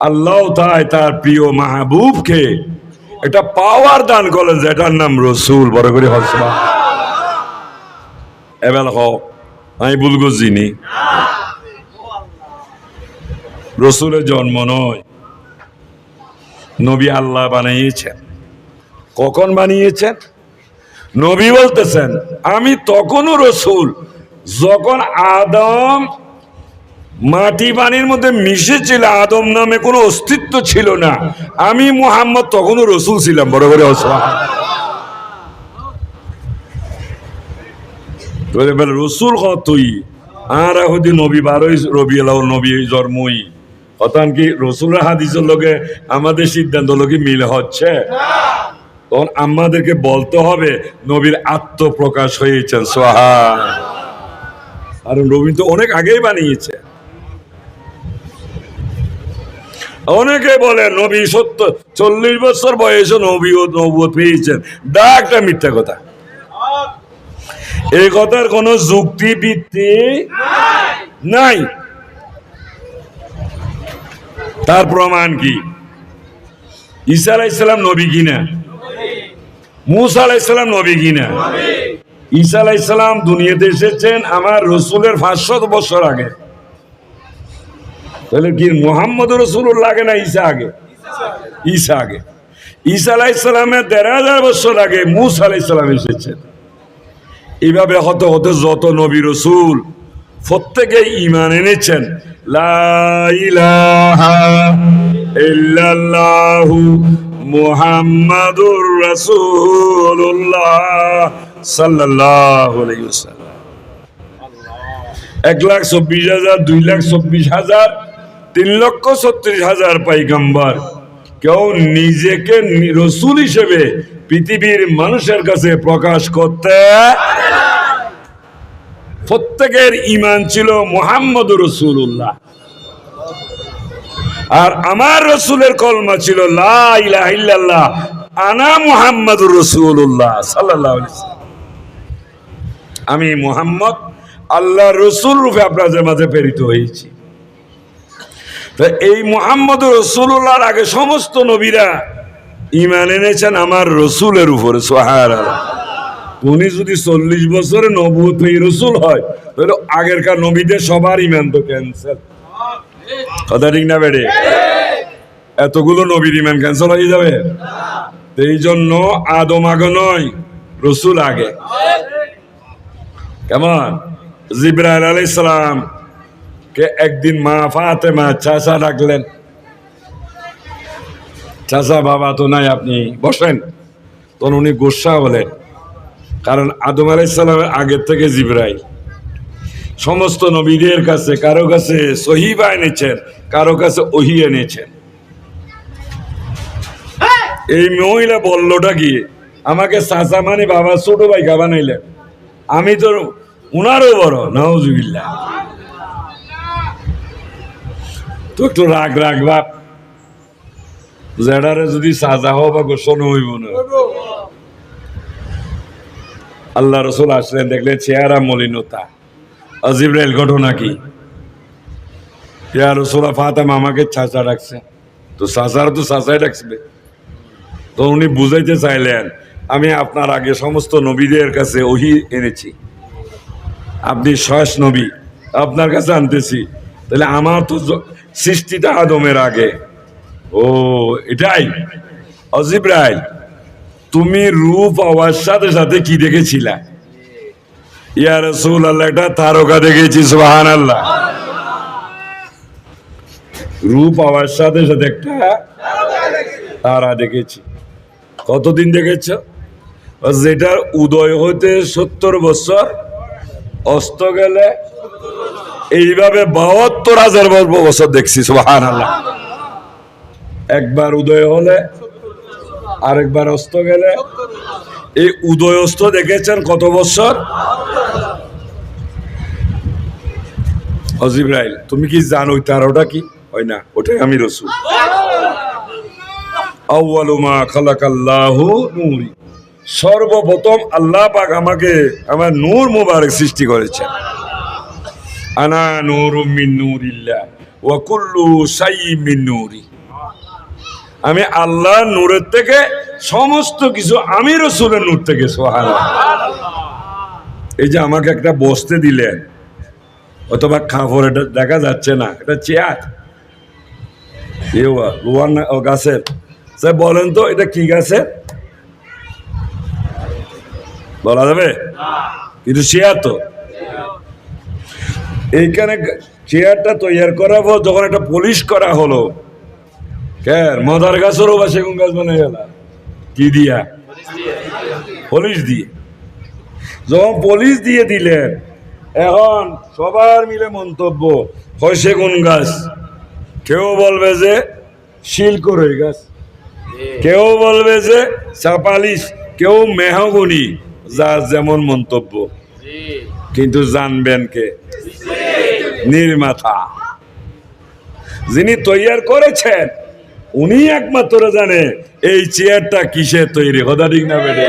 আল্লাহ তাই তার প্রিয় মাহবুবকে একটা পাওয়ার দান করলেন, যেটার নাম রসুল। বড় করে হসবা এবার আমি বলবো যিনি রসুলের জন্ম নয়, নবী আল্লাহ বানিয়েছেন। কখন বানিয়েছেন? নবী বলতেছেন আমি তখনও রসুল যখন আদম মাটি পানির মধ্যে মিশেছিল, আদম নামে কোনো অস্তিত্ব ছিল না, আমি মুহাম্মদ তখনও রসুল ছিলাম। বড় করে রসুল কতই আর এখন নবী বারোই রবি আলাউল নবী জন্মই হতান কি রসুলের হাদিসের লোকে আমাদের সিদ্ধান্ত লোকে মিল হচ্ছে। তখন আমাদেরকে বলতে হবে নবীর আত্মপ্রকাশ হয়েছেন সোহান, আর নবী তো অনেক আগেই বানিয়েছে। অনেকে বলে নবী 40 বছর বয়সে নবুয়ত পেয়েছেন, একটা মিথ্যা কথা। এই কথার কোন যুক্তি ভিত্তি নাই। তার প্রমাণ কি? ঈসা আলাইহিস সালাম নবী কিনা? মুসা আলাইহিস সালাম নবী কিনা? ঈসা আলাইহিস সালাম দুনিয়াতে এসেছেন আমার রসুলের 500 বছর আগে। তাহলে কি মুহাম্মদ রাসূলুল্লাহ আগে না ঈসা আগে? ঈসা আগে। ঈসা আলাইহিস সালামের 1500 বছর আগে মুসা আলাইহিস সালাম এসেছেন। এইভাবে হতে হতে যত নবী রসুল প্রত্যেকে ঈমান এনেছেন লা ইলাহা ইল্লাল্লাহু মুহাম্মাদুর রাসূলুল্লাহ সাল্লাল্লাহু আলাইহি ওয়াসাল্লাম। 1,24,000, 2,24,000, 3,36,000 পয়গম্বর। কেউ নিজেকে রসুল হিসেবে পৃথিবীর মানুষের কাছে প্রকাশ করতে, প্রত্যেকের ঈমান ছিল মুহাম্মদুর রাসূলুল্লাহ। আর আমার রসুলের কলমা ছিল লা ইলাহা ইল্লাল্লাহ আনা মুহাম্মাদুর রাসূলুল্লাহ সাল্লাল্লাহু আলাইহি ওয়াসাল্লাম। আমি মুহাম্মদ আল্লাহর রসুল রূপে আপনাদের মাঝে প্রেরিত হয়েছি। এই মুহাম্মদুর রাসূলুল্লাহর আগে সমস্ত নবীরা ঈমান এনেছেন আমার রসুলের উপরে। সুবহানাল্লাহ। উনি যদি 40 বছরে নবুয়ত পেয়ে রসুল হয় তাহলে আগেরকার নবীদের সবার ঈমান তো ক্যান্সেল। কথা ঠিক না বেড়ে? এতগুলো নবীর ঈমান ক্যান্সেল হয়ে যাবে। এই জন্য আদম আগে নয়, রসুল আগে। কেমন? জিবরাইল আলাইহিস সালাম কে একদিন মা ফাতেমা চাচা ডাকলেন, চাচা বাবা তো নাই, আপনি বসেন। তখন উনি গোসা হলেন, কারণ আদম আলাইহিস সালামের আগের থেকে জিবরাইল সমস্ত নবীদের কাছে কারো কাছে সহিবা এনেছেন, কারো কাছে ওহী এনেছেন। এই মহিলা বললোটা কি আমাকে চাচা মানে বাবা ছোট ভাই বানাইলেন, আমি তো উনারও বড়। নাউজুবিল্লাহ। তো একটু রাগ রাগ বাপ, জেডারে যদি সাজা হও বা গোসন হইব না। আল্লাহ রসুল আসলেন, দেখলেন চেহারা মলিনতা। জিবরাইল ঘটনা কি? ইয়া রাসূলুল্লাহ ফাতেমা আমাকে চাচা ডাকছে। তো চাচার তো চাচাই ডাকবে। তো উনি বুঝাইতে চাইলেন আমি আপনার আগে সমস্ত নবীদের কাছে ওহী এনেছি, আপনি শেষ নবী, আপনার কাছে আনতেছি। তাহলে আমার তো সৃষ্টিটা আদমের আগে। ও এটাই? জিবরাইল তুমি রূপ হওয়ার সাথে সাথে কি দেখেছিলা? ইয়া রাসূলুল্লাহ একটা তারকা দেখেছি। সুবহানাল্লাহ। রূপ হওয়ার সাথে সাথে একটা তারা দেখেছি। কতদিন দেখেছ? যেটার উদয় হইতে 70 বছর, অস্ত গেলে এইভাবে 72,000 বছর দেখছি। সুবহানাল্লাহ। একবার উদয় হলে আরেকবার অস্ত গেলে, এই উদয় অস্ত দেখেছেন কত বছর? জিবরাইল তুমি কি জানো তারাটা কি হয় না? ওটাই আমি রসুল। আউয়ালু মা খালাকাল্লাহু নূরি, সর্বপ্রথম আল্লাহ পাক আমাকে আমার নূর মুবারক সৃষ্টি করেছেন। আনা নূরুম মিন নূরিল্লাহ ওয়া কুল্লু শাইইন মিন নূরি। আমি আল্লাহর নূরের থেকে, সমস্ত কিছু আমি রাসূলের নূর থেকে। সুবহানাল্লাহ। এই যে আমাকে একটা বসতে দিলেন, অথবা খাবার, এটা দেখা যাচ্ছে না, এটা চেয়ার লোহার না গাছের? স্যার বলেন তো এটা কি গাছের? বলা যাবে? কিন্তু চেয়ার তো। এইখানে চেয়ারটা তৈরি করার পর যখন একটা পলিশ করা হলো, মদার গাছেরও বা সেগুন গাছ বানিয়ে গেল কি দিয়া? পলিশ দিয়ে। যখন পলিশ দিয়ে দিলেন, এখন সবার মিলে মন্তব্য হয় সেগুন গাছ, কেউ বলবে যে শিলকুড়ি গাছ, কেউ বলবে যে চাপালিশ, কেউ মেহগনি, যার যেমন মন্তব্য। কিন্তু জানবেন কে? নির্মাতা, যিনি তৈরি করেছেন, উনি একমাত্র জানে এই চেয়ারটা কিসের তৈরি। কথা ঠিক না বেড়ে?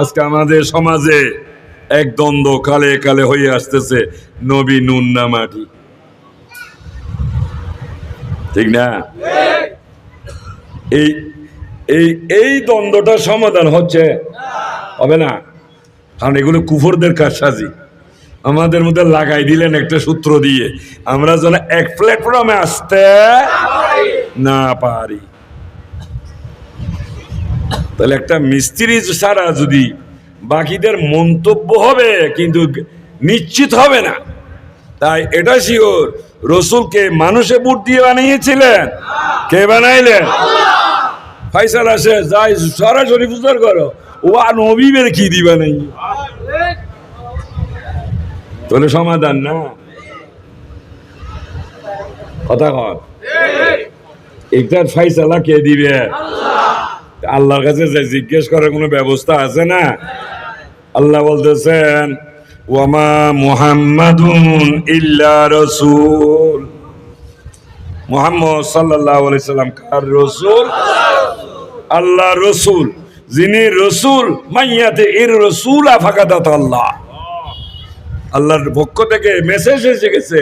আজকে আমাদের সমাজে এক দ্বন্দ্ব কালে কালে হয়ে আসতেছে, নবী নুন না মাটি, ঠিক না? এই এই এই দ্বন্দ্বটার সমাধান হবে না, কারণ এগুলো কুফরদের কারসাজি। আমাদের মধ্যে লাগাই দিলেন একটা সূত্র দিয়ে, আমরা যেন এক প্ল্যাটফর্মে আসতে না পারি। তাহলে একটা মিস্ত্রি ছাড়া যদি বাকিদের মন্তব্য হবে, কিন্তু নিশ্চিত হবে না। তাই এটা শিওর, রসুলকে মানুষে বুট দিয়ে বানিয়েছিলেন? কে বানাইলেন? ফাইসাল আসে যাই সরাসরি বুঝার করো, ও নবী বের কি দিবা নাই, তাহলে সমাধান না। কথা কর, একটার ফাইসালা কে দিবে? আল্লাহর কাছে জিজ্ঞেস করার কোনো ব্যবস্থা আছে না? আল্লাহ বলতেছেন, ওয়ামা মুহাম্মাদুন ইল্লা রাসূল। মুহাম্মদ সাল্লাল্লাহু আলাইহি সাল্লাম কার রাসূল? আল্লাহর রাসূল। যিনি রাসূল, মাইয়াতে এর রাসূল ফাকাদাত আল্লাহ, আল্লাহর পক্ষ থেকে মেসেজ এসে গেছে,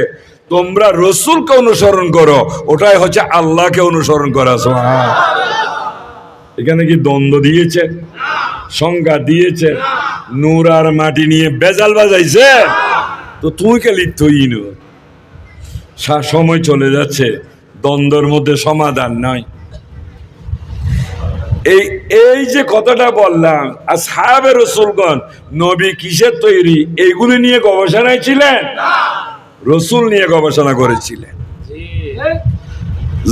তোমরা রাসূলকে অনুসরণ করো, ওটাই হচ্ছে আল্লাহকে অনুসরণ করা। সুবহানাল্লাহ। এখানে কি দ্বন্দ্ব দিয়েছে? সংজ্ঞা দিয়েছে? নূর আর মাটি নিয়ে বেজাল বাজাইছে? তো তুই কে লিপ্ত হইন? সময় চলে যাচ্ছে, দ্বন্দ্বের মধ্যে সমাধান নাই। এই যে কথাটা বললাম, আসহাবে রাসূলগণ নবী কিসের তৈরি এইগুলি নিয়ে গবেষণায় ছিলেন? রাসূল নিয়ে গবেষণা করেছিলেন।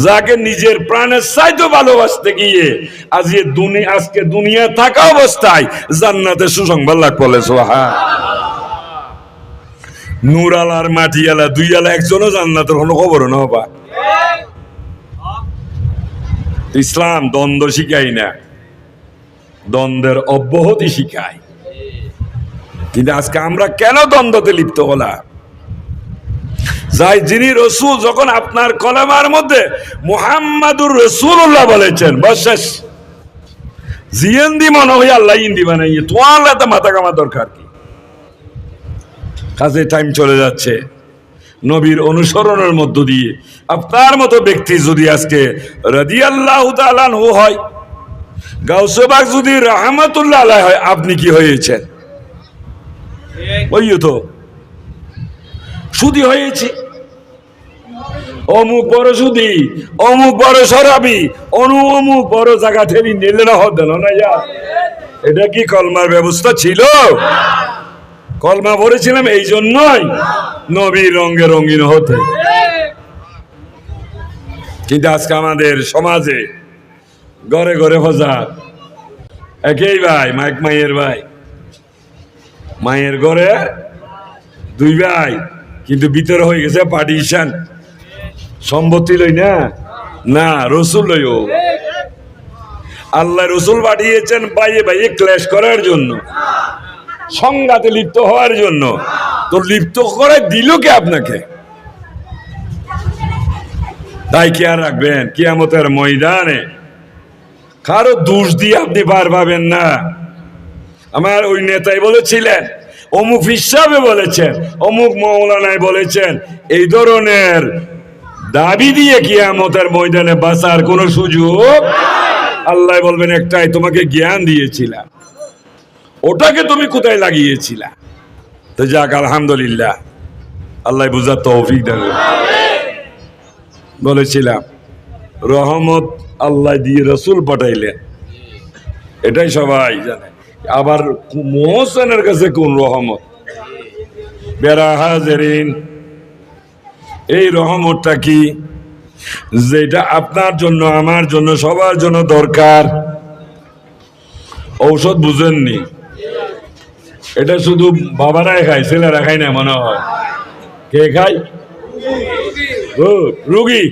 যাকে নিজের প্রাণের চাইতে ভালোবাসতে গিয়ে আজকে দুনিয়া থাকা অবস্থায় জান্নাতের সুসংবাদ লাভ করলে। নূর আলার মাটি আলা দুই আলা একজনও জান্নাতের কোনো খবর না বা। ইসলাম দ্বন্দ্ব শিখাই না, দ্বন্দ্বের অব্যাহতি শিখায়। কিন্তু আজকে আমরা কেন দ্বন্দ্বতে লিপ্ত হলাম? যাই যিনি রসুল, যখন আপনার কলেমার মধ্যে মুহাম্মাদুর রাসূলুল্লাহ বলেছেন, বস জিয়েন্দি মনে হয় আল্লাহ ইন্দি বানাইয়ে, তোমার এত মাথা কামা দরকার কি? কাজে টাইম চলে যাচ্ছে। নবীর অনুসরণের মধ্য দিয়ে আপনার মতো ব্যক্তি যদি আজকে রাদিয়াল্লাহু তাআলা আনহু হয়, গাউসে পাক যদি রাহমাতুল্লাহ আলাইহি হয়, আপনি কি হয়েছেন? ওই তো সুদী হয়েছে, অমুক বড় সুদী, অমুক বড় শরাবি, অমুক বড় জায়গা থেকে নিলে না হতেন না। এটা কি কলমার ব্যবস্থা ছিল? কলমা পড়েছিলাম এই জন্যই নবীর রঙে রঙিন হতে। কিন্তু আজকে আমাদের সমাজে ঘরে ঘরে হজার একই ভাই, মায়ের ভাই, মায়ের ঘরে দুই ভাই, কিন্তু ভিতরে হয়ে গেছে পার্টিশন। সম্পত্তি লই না, না রসুল লইও। আল্লাহ রসুল পাঠিয়েছেন বাইয়ে বাইয়ে ক্লেশ করার জন্য, সংঘাতে লিপ্ত হওয়ার জন্য। তো লিপ্ত করে দিল কে আপনাকে? তাই কি আর রাখবেন কিয়ামতের ময়দানে? কারো দোষ দিয়ে আপনি পার পাবেন না। আমার ওই নেতাই বলেছিলেন, অমুক হিসাবে বলেছেন, অমুক মৌলানায় বলেছেন, এই ধরনের দাবি দিয়ে কিয়ামতের ময়দানে বাঁচার কোন সুযোগ। আল্লাহ বলবেন একটাই, তোমাকে জ্ঞান দিয়েছিলাম, ওটাকে তুমি কোথায় লাগিয়েছিলা? তো যাক, আলহামদুলিল্লাহ, আল্লাহ বুঝার তৌফিক দেন। বলেছিলাম রহমত আল্লাহ দিয়ে রসুল পাঠাইলেন, এটাই সবাই জানে। আবার মোহসেনের কাছে কোন রহমত? বেরা হাজেরিন, এই রহমতটা কি? যেটা আপনার জন্য, আমার জন্য, সবার জন্য দরকার। ঔষধ বুঝেননি? এটা শুধু বাবারাই খায়, ছেলেরা খায় না মনে হয়। কে খায়? রুগী।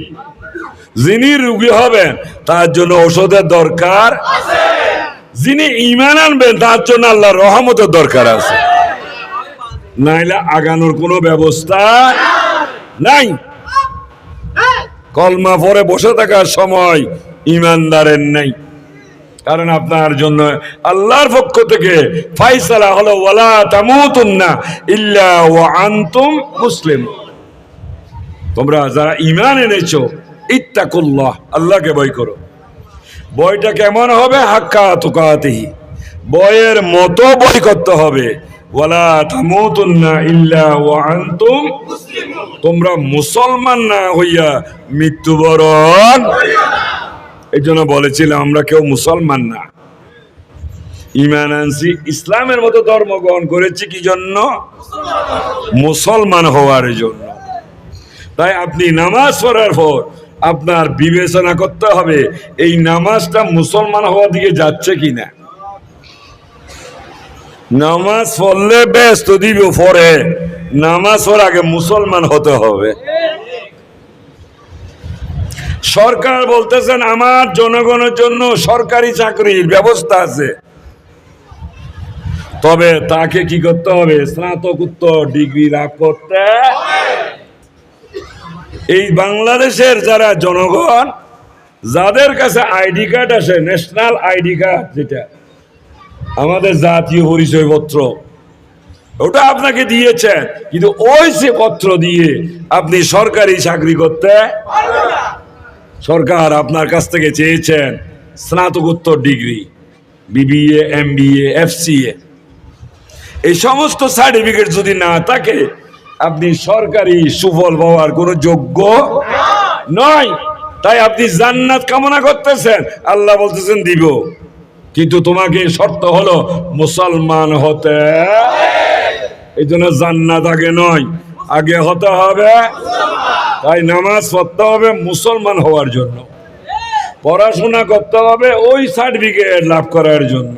যিনি রুগী হবেন তার জন্য ঔষধের দরকার, যিনি ঈমান আনবেন তার জন্য আল্লাহর রহমতের দরকার আছে। নাইলে আগানোর কোনো ব্যবস্থা নাই। কলমা পরে বসে থাকার সময় ঈমানদারের নাই, কারণ আপনার জন্য আল্লাহর পক্ষ থেকে ফায়সালা হলো ওয়ালা তামুতুন্না ইল্লা ওয়া আনতুম মুসলিম। তোমরা যারা ঈমান এনেছো, ইত্তাকুল্লাহ, আল্লাহকে ভয় করো। ভয়টা কেমন হবে? হাক্কা তুকাতিহি, ভয়ের মতো ভয় করতে হবে। ওয়ালা তামুতুন্না ইল্লা ওয়া আনতুম মুসলিমুন, তোমরা মুসলমান না হইয়া মৃত্যুবরণ। এই জন্য বলেছিলাম আমরা কেউ মুসলমান না, ঈমান আনছি, ইসলামের মতো ধর্ম গ্রহণ করেছি কি জন্য? মুসলমান হওয়ার জন্য। তাই আপনি নামাজ পড়ার পর আপনার বিবেচনা করতে হবে এই নামাজটা মুসলমান হওয়ার দিকে যাচ্ছে কিনা। নামাজ পড়লে ব্যস্ত দিব পরে, নামাজ পড়ার আগে মুসলমান হতে হবে। সরকার বলতেছেন আমার জনগণের জন্য সরকারি চাকরির ব্যবস্থা আছে, তবে তাকে কি করতে হবে? স্নাতকোত্তর ডিগ্রি লাভ করতে। এই বাংলাদেশের যারা জনগণ, যাদের কাছে আইডি কার্ড আছে, ন্যাশনাল আইডি কার্ড, যেটা আমাদের জাতীয় পরিচয়পত্র, ওটা আপনাকে দিয়েছেন, কিন্তু ওই সে পত্র দিয়ে আপনি সরকারি চাকরি করতে। সরকার আপনার কাছ থেকে চেয়েছেন স্নাতকোত্তর ডিগ্রি, বিবিএ, এমবিএ, এফসিএ, এই সমস্ত সার্টিফিকেট যদি না থাকে আপনি সরকারি সুফল পাওয়ার কোনো যোগ্য নয়। তাই আপনি জান্নাত কামনা করতেছেন, আল্লাহ বলতেছেন দিব, কিন্তু তোমাকে শর্ত হলো মুসলমান হতে। এই জন্য জান্নাত আগে নয়, আগে হতে হবে। তাই নামাজ পড়তে হবে মুসলমান হওয়ার জন্য, পড়াশোনা করতে হবে ওই সার্টিফিকেট লাভ করার জন্য।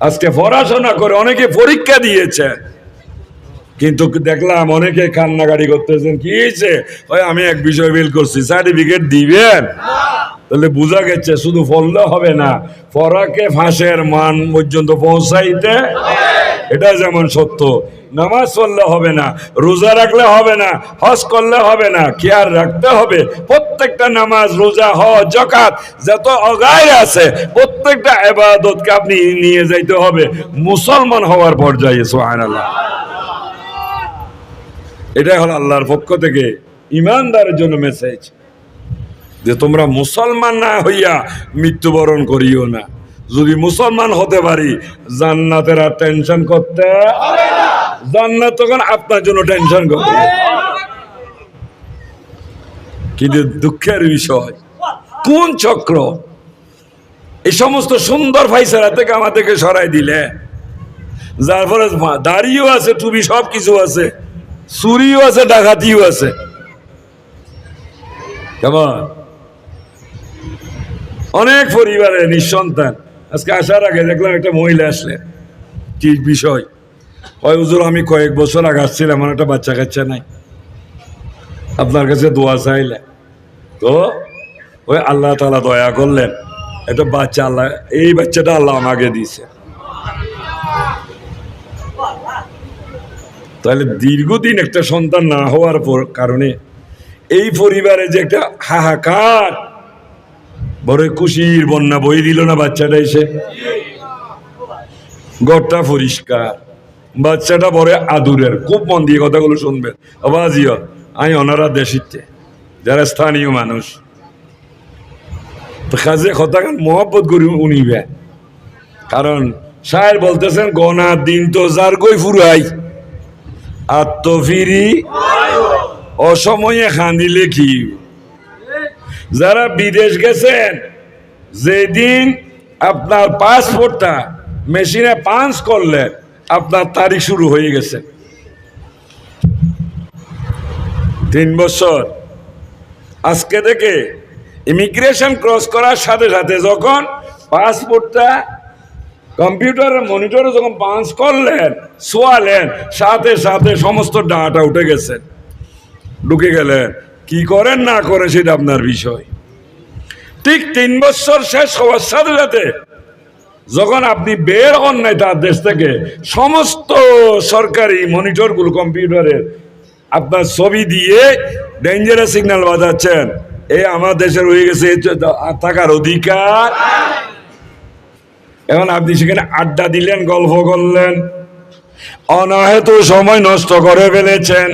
আজকে পড়াশোনা করে অনেকে পরীক্ষা দিয়েছে, কিন্তু দেখলাম অনেকে কান্নাকাটি করতেছেন, কি হয়েছে? আমি এক বিষয় ফেল করছি, সার্টিফিকেট দিবেন? তাহলে বোঝা গেছে শুধু পড়লে হবে না, পড়াকে ফাঁসের মান পর্যন্ত পৌঁছাইতে। এটা যেমন সত্য, নামাজ পড়লে হবে না, রোজা রাখলে হবে না, হজ করলে হবে না, খেয়াল রাখতে হবে প্রত্যেকটা নামাজ, রোজা, হজ, যাকাত যত অগায় আছে প্রত্যেকটা ইবাদতকে আপনি নিয়ে যাইতে হবে মুসলমান হওয়ার পর্যায়ে। সুবহানাল্লাহ। এটাই হলো আল্লাহর পক্ষ থেকে ঈমানদারের জন্য মেসেজ, যে তোমরা মুসলমান না হইয়া মৃত্যুবরণ করিও না। যদি মুসলমান হতে পারি জান্নাতের আর টেনশন করতে হবে না, জান্নাত তখন আপনার জন্য টেনশন করবে। কিন্তু দুঃখের বিষয়, কোন চক্র এই সমস্ত সুন্দর ফাইসালা থেকে আমাদেরকে সরাই দিলে, যার ফলে দাড়িও আছে, টুপি, সব কিছু আছে, চুরিও আছে, ডাকাতিও আছে। কেমন অনেক পরিবারে নিঃসন্তান। আজকে আসার আগে দেখলাম একটা মহিলা আসলেন, কি বিষয়? হয় হুজুর, আমি কয়েক বছর আগে আসছিলাম, আমার একটা বাচ্চা কাচ্চা নাই, আপনার কাছে দোয়া চাইলে, তো ওই আল্লাহ তাআলা দয়া করলেন, একটা বাচ্চা, আল্লাহ এই বাচ্চাটা আল্লাহ আমাকে দিয়েছে। তাহলে দীর্ঘদিন একটা সন্তান না হওয়ার কারণে এই পরিবারে যে একটা হাহাকার, বড় খুশির বন্যা বই দিল না বাচ্চাটা এসে। ঘরটা পরিষ্কার, বাচ্চাটা বড় আদুরের, খুব মন দিয়ে কথাগুলো শুনবেন। আবাজিও আমি ওনারা দেশিতে যারা স্থানীয় মানুষ তো কাজে কথাখান মহব্বত করি উনিবে, কারণ শায়ের বলতেছেন গনা দিন তো যার গই ফুরাই আত্মফিরি অসময়ে খান্দিলে কি। যারা বিদেশ গেছেন, যেদিন আপনার পাসপোর্টটা মেশিনে পাঞ্চ করলেন আপনার তারিখ শুরু হয়ে গেছে। 3 বছর আজকে থেকে ইমিগ্রেশন ক্রস করার সাথে সাথে যখন পাসপোর্টটা কম্পিউটারের মনিটরে যখন পাঞ্চ করলেন ছোয়ালেন, সাথে সাথে সমস্ত ডাটা উঠে গেছে, ঢুকে গেলেন। কি করেন না করেন সেটা আপনার বিষয়। ঠিক 3 বছর শেষ হওয়ার সাথে সাথে যখন আপনি বের হন নাই তার দেশ থেকে, সমস্ত সরকারি মনিটরগুলো কম্পিউটারের আপনার ছবি দিয়ে ডেঞ্জারাস সিগন্যাল বাজাচ্ছেন, এই আমার দেশের হয়ে গেছে থাকার অধিকার। এখন আপনি সেখানে আড্ডা দিলেন, গল্প করলেন, অনাহেতু সময় নষ্ট করে ফেলেছেন।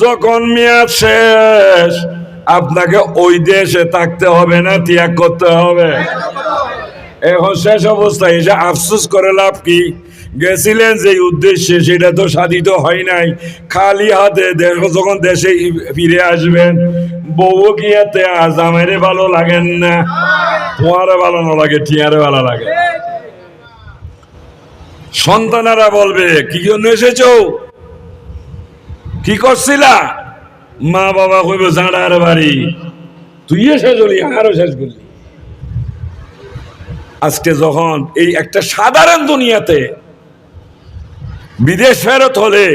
যখন মেয়াদ শেষ আপনাকে ওই দেশে থাকতে হবে না, ত্যাগ করতে হবে। এখন শেষ অবস্থায় এসে আফসোস করে লাভ কি? গেছিলেন যে উদ্দেশ্যে সেটা তো সাধিত হয় নাই। খালি হাতে যখন দেশে ফিরে আসবেন, বউ গিয়াতে আজামেরে ভালো লাগেন না, তোমারে ভালো না লাগে, টিয়ারে ভালো লাগে। সন্তানেরা বলবে কি জন্য এসেছো, কি করছিলা? মা বাবা কইব জাঁড়ার বাড়ি, তুই শেষ হলি আরো শেষ করলি। আজকে যখন এই একটা সাধারণ দুনিয়াতে বিদেশ ফেরত হলে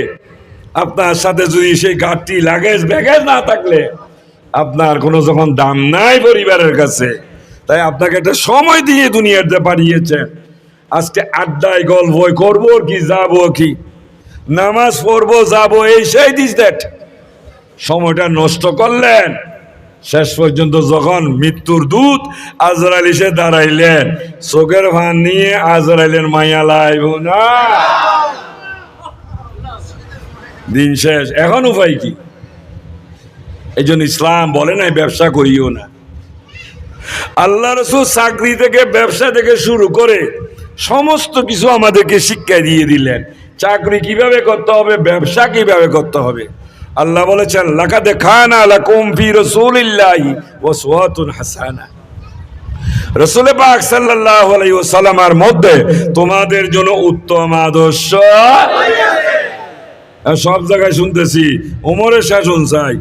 আপনার সাথে যদি সেই গাড়ি লাগেজ ব্যাগেজ না থাকলে আপনার কোনো যখন দাম নাই পরিবারের কাছে, তাই আপনাকে একটা সময় দিয়ে দুনিয়াতে পাঠিয়েছেন। আজকে আড্ডায় গল্প করবো কি যাবো কি নামাজ পড়বো যাবো, এই সেই দিস দ্যাট সময়টা নষ্ট করলেন। শেষ পর্যন্ত যখন মৃত্যুর দূত আজরাইল এসে দাঁড়াইলেন, চোখের ভান নিয়ে আজরাইলের মায়া লাইব না, দিন শেষ। এখন উপায় কি? এই জন্য ইসলাম বলে নাই ব্যবসা করিও না। আল্লাহ রাসূল চাকরি থেকে ব্যবসা থেকে শুরু করে সমস্ত কিছু আমাদেরকে শিক্ষা দিয়ে দিলেন, চাকরি কিভাবে করতে হবে, ব্যবসা কিভাবে করতে হবে। আল্লাহ বলেছেন লাকাদ কানা লাকুম ফি রাসূলিল্লাহি উসওয়াতুন হাসানা। রাসূল পাক সাল্লাল্লাহু আলাইহি ওয়াসাল্লামের মধ্যে তোমাদের জন্য উত্তম আদর্শ। সব জায়গায় শুনতেছি ওমরের শাসন চাই।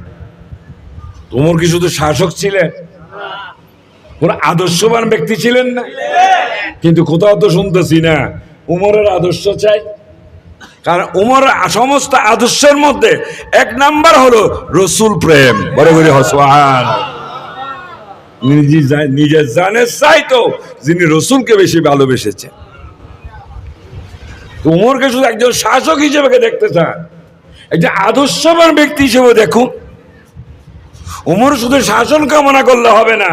ওমর কি শুধু শাসক ছিলেন? কোন আদর্শবান ব্যক্তি ছিলেন না? কিন্তু কোথাও তো শুনতেছি না ওমরের আদর্শ চাই। কারণ ওমর সমস্ত আদর্শের মধ্যে 1 নাম্বার হলো রসুল প্রেম। বড় বড় হসওয়ান নিজের জানের চাইতো যিনি রসুলকে বেশি ভালোবেসেছেন। ওমরকে শুধু একজন শাসক হিসেবে দেখতে চান, একজন আদর্শবান ব্যক্তি হিসেবে দেখুন। ওমর শুধু শাসন কামনা করলে হবে না,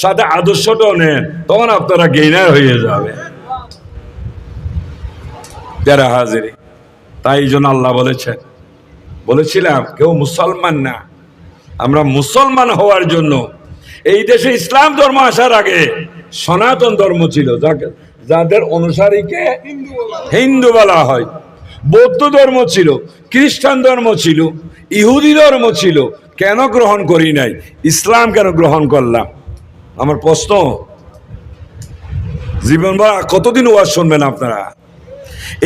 সাথে আদর্শটাও নেন, তখন আপনারা গেইনার হয়ে যাবে। যারা হাজির, তাই জন্য আল্লাহ বলেছিলাম কেউ মুসলমান না, আমরা মুসলমান হওয়ার জন্য এই দেশে ইসলাম ধর্ম আসার আগে সনাতন ধর্ম ছিল, যাদের অনুসারীকে হিন্দু বলা হয়। বৌদ্ধ ধর্ম ছিল, খ্রিস্টান ধর্ম ছিল, ইহুদি ধর্ম ছিল। কেন গ্রহণ করি নাই? ইসলাম কেন গ্রহণ করলাম? আমার প্রশ্ন, জীবন ভরা কতদিন ওয়াজ শুনবেন আপনারা?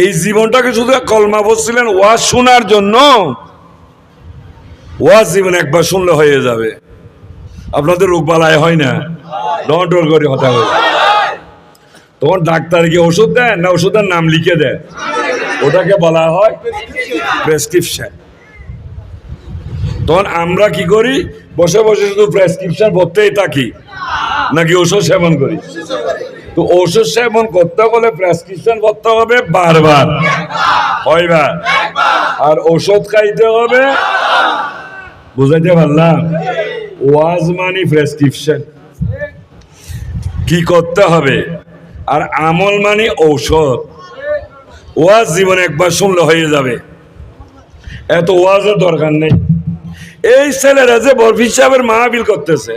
এই জীবনটাকে শুধু কলমা বলছিলেন ওয়াজ শোনার জন্য? ওয়াজ জীবন একবার শুনলে হয়ে যাবে। আপনাদের রোগ বালায় হয় না, ডর করে হতা হয়। তখন ডাক্তার গিয়ে ওষুধ দেন না ওষুধের নাম লিখে দেয়, ওটাকে বলা হয় প্রেসক্রিপশন। তখন আমরা কি করি? বসে বসে শুধু প্রেসক্রিপশন পড়তেই থাকি, নাকি ওষুধ সেবন করি? তো ওষুধ সেবন করতে হলে প্রেসক্রিপশন করতে হবে বারবার, কয়বার? আর ওষুধ খাইতে হবে। বুঝাইতে পারলাম? ওয়াজ মানে প্রেসক্রিপশন, কি করতে হবে। আর আমল মানে ঔষধ। ওয়াজ জীবনে একবার শুনলে হয়ে যাবে, এত ওয়াজের দরকার নেই। এই ছেলেরা যে বরফি সাহেবের মাহফিল করতেছে,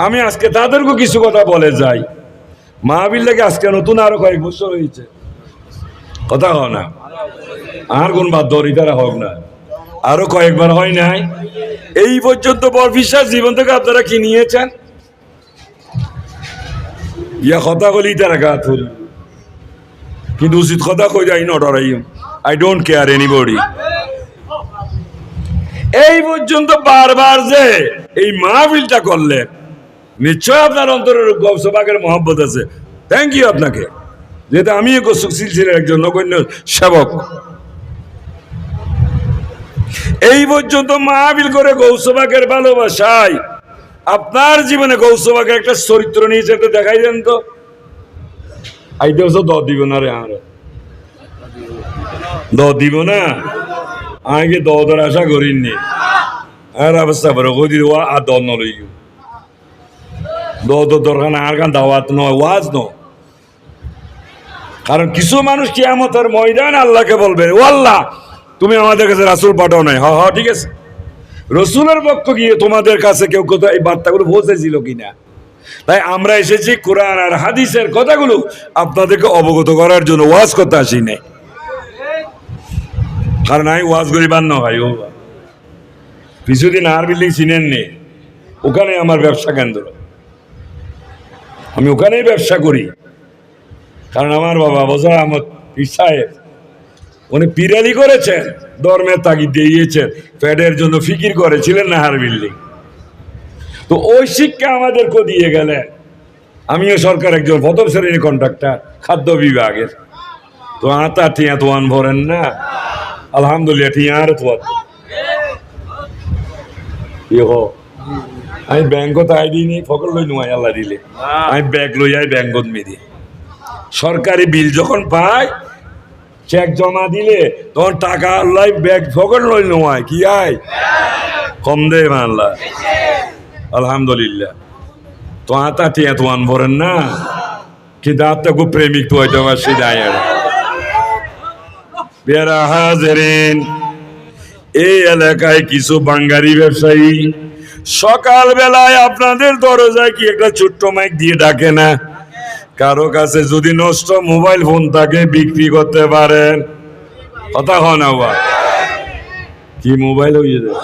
আমি আজকে তাদেরকে কিছু কথা বলে যাই। মাহফিল থেকে আজকে নতুন আরো কয়েক বছর হয়েছে, কথা হয় না আর কোন বাদ দরিদ্রা হোক না, আরো কয়েকবার হয় নাই। এই পর্যন্ত বরফি সাহেব জীবন থেকে আপনারা কি নিয়েছেন? ইয়া কথা বলি তারা গা থুল, কিন্তু উচিত কথা কই যাই not I don't care anybody. এই পর্যন্ত বারবার যে এই মাহফিলটা করলেন, নিশ্চয় আপনার অন্তরের গৌসবাগের মহব্বত আছে। থ্যাংক ইউ আপনাকে, যেহেতু আমি সিলসিলার একজন নগণ্য সেবক। এই পর্যন্ত মাহফিল করে গৌসবাগের ভালোবাসায় আপনার জীবনে গৌসবাগের একটা চরিত্র নিয়েছে, একটা দেখাই দেন তো। আইতে বছর দ দিব না রে, আর দ দিব না, আগে দর আশা করিনি আর অবস্থা বড় কই দিব আর দ নলই দ দরকার আর গান দাওয়াত নয়, ওয়াজ নয়। কারণ কিছু মানুষ কিয়ামতের ময়দান আল্লাহকে বলবে, ও আল্লাহ তুমি আমাদের কাছে রাসূল পাঠাও নাই। হ্যাঁ হ্যাঁ ঠিক আছে, রসুলের পক্ষ গিয়ে তোমাদের কাছে কেউ কোথাও এই বার্তাগুলো পৌঁছেছিল কিনা? তাই আমরা এসেছি কোরআন আর হাদিসের কথাগুলো আপনাদেরকে অবগত করার জন্য, ওয়াজ করতে আসি নাই। কারণ আমি ওয়াজ করিবার না ভাই, ও কিছুদিন আর বিল্ডিং চিনেন নি, ওখানে আমার ব্যবসা কেন্দ্র, আমি ওখানেই ব্যবসা করি। কারণ আমার বাবা বছর আহমদ পীর সাহেব উনি পিরালি করেছেন, ধর্মের তাগিদ দিয়েছেন, ফ্যাটের জন্য ফিকির করেছিলেন নাহার বিল্ডিং। তো ওই শিক্ষা আমাদেরকে দিয়ে গেলেন। আমিও সরকার একজন প্রথম শ্রেণীর কন্ট্রাক্টর খাদ্য বিভাগের। তো আতা টিয়া তোয়ান ভরেন না, আলহামদুলিল্লাহ টিয়া আর তোয়াত আমি ব্যাংকত আই দিইনি, ফকর লই নুয়াই আল্লাহ দিলে আমি ব্যাগ লই আই ব্যাংকত মেরি। সরকারি বিল যখন পাই চেক জমা দিলে তখন টাকা আল্লাহ ব্যাগ ফকর লই নুয়াই কি আয় কম দে আল্লাহ আলহামদুলিল্লাহ। তো আতা টিয়া তোয়ান ভরেন না, কিন্তু আত্মা খুব প্রেমিক তো হয়তো আমার সে যায়। পেয়ারা হাজারিন, এই এলাকায় কিছু বাঙ্গারি ব্যবসায়ী সকাল বেলায় আপনাদের দরজায় কি একটা ছোট্ট মাইক দিয়ে ডাকে না? কারো কাছে যদি নষ্ট মোবাইল ফোন থাকে বিক্রি করতে পারেন, কথা হয় না? কি মোবাইল হয়ে যায়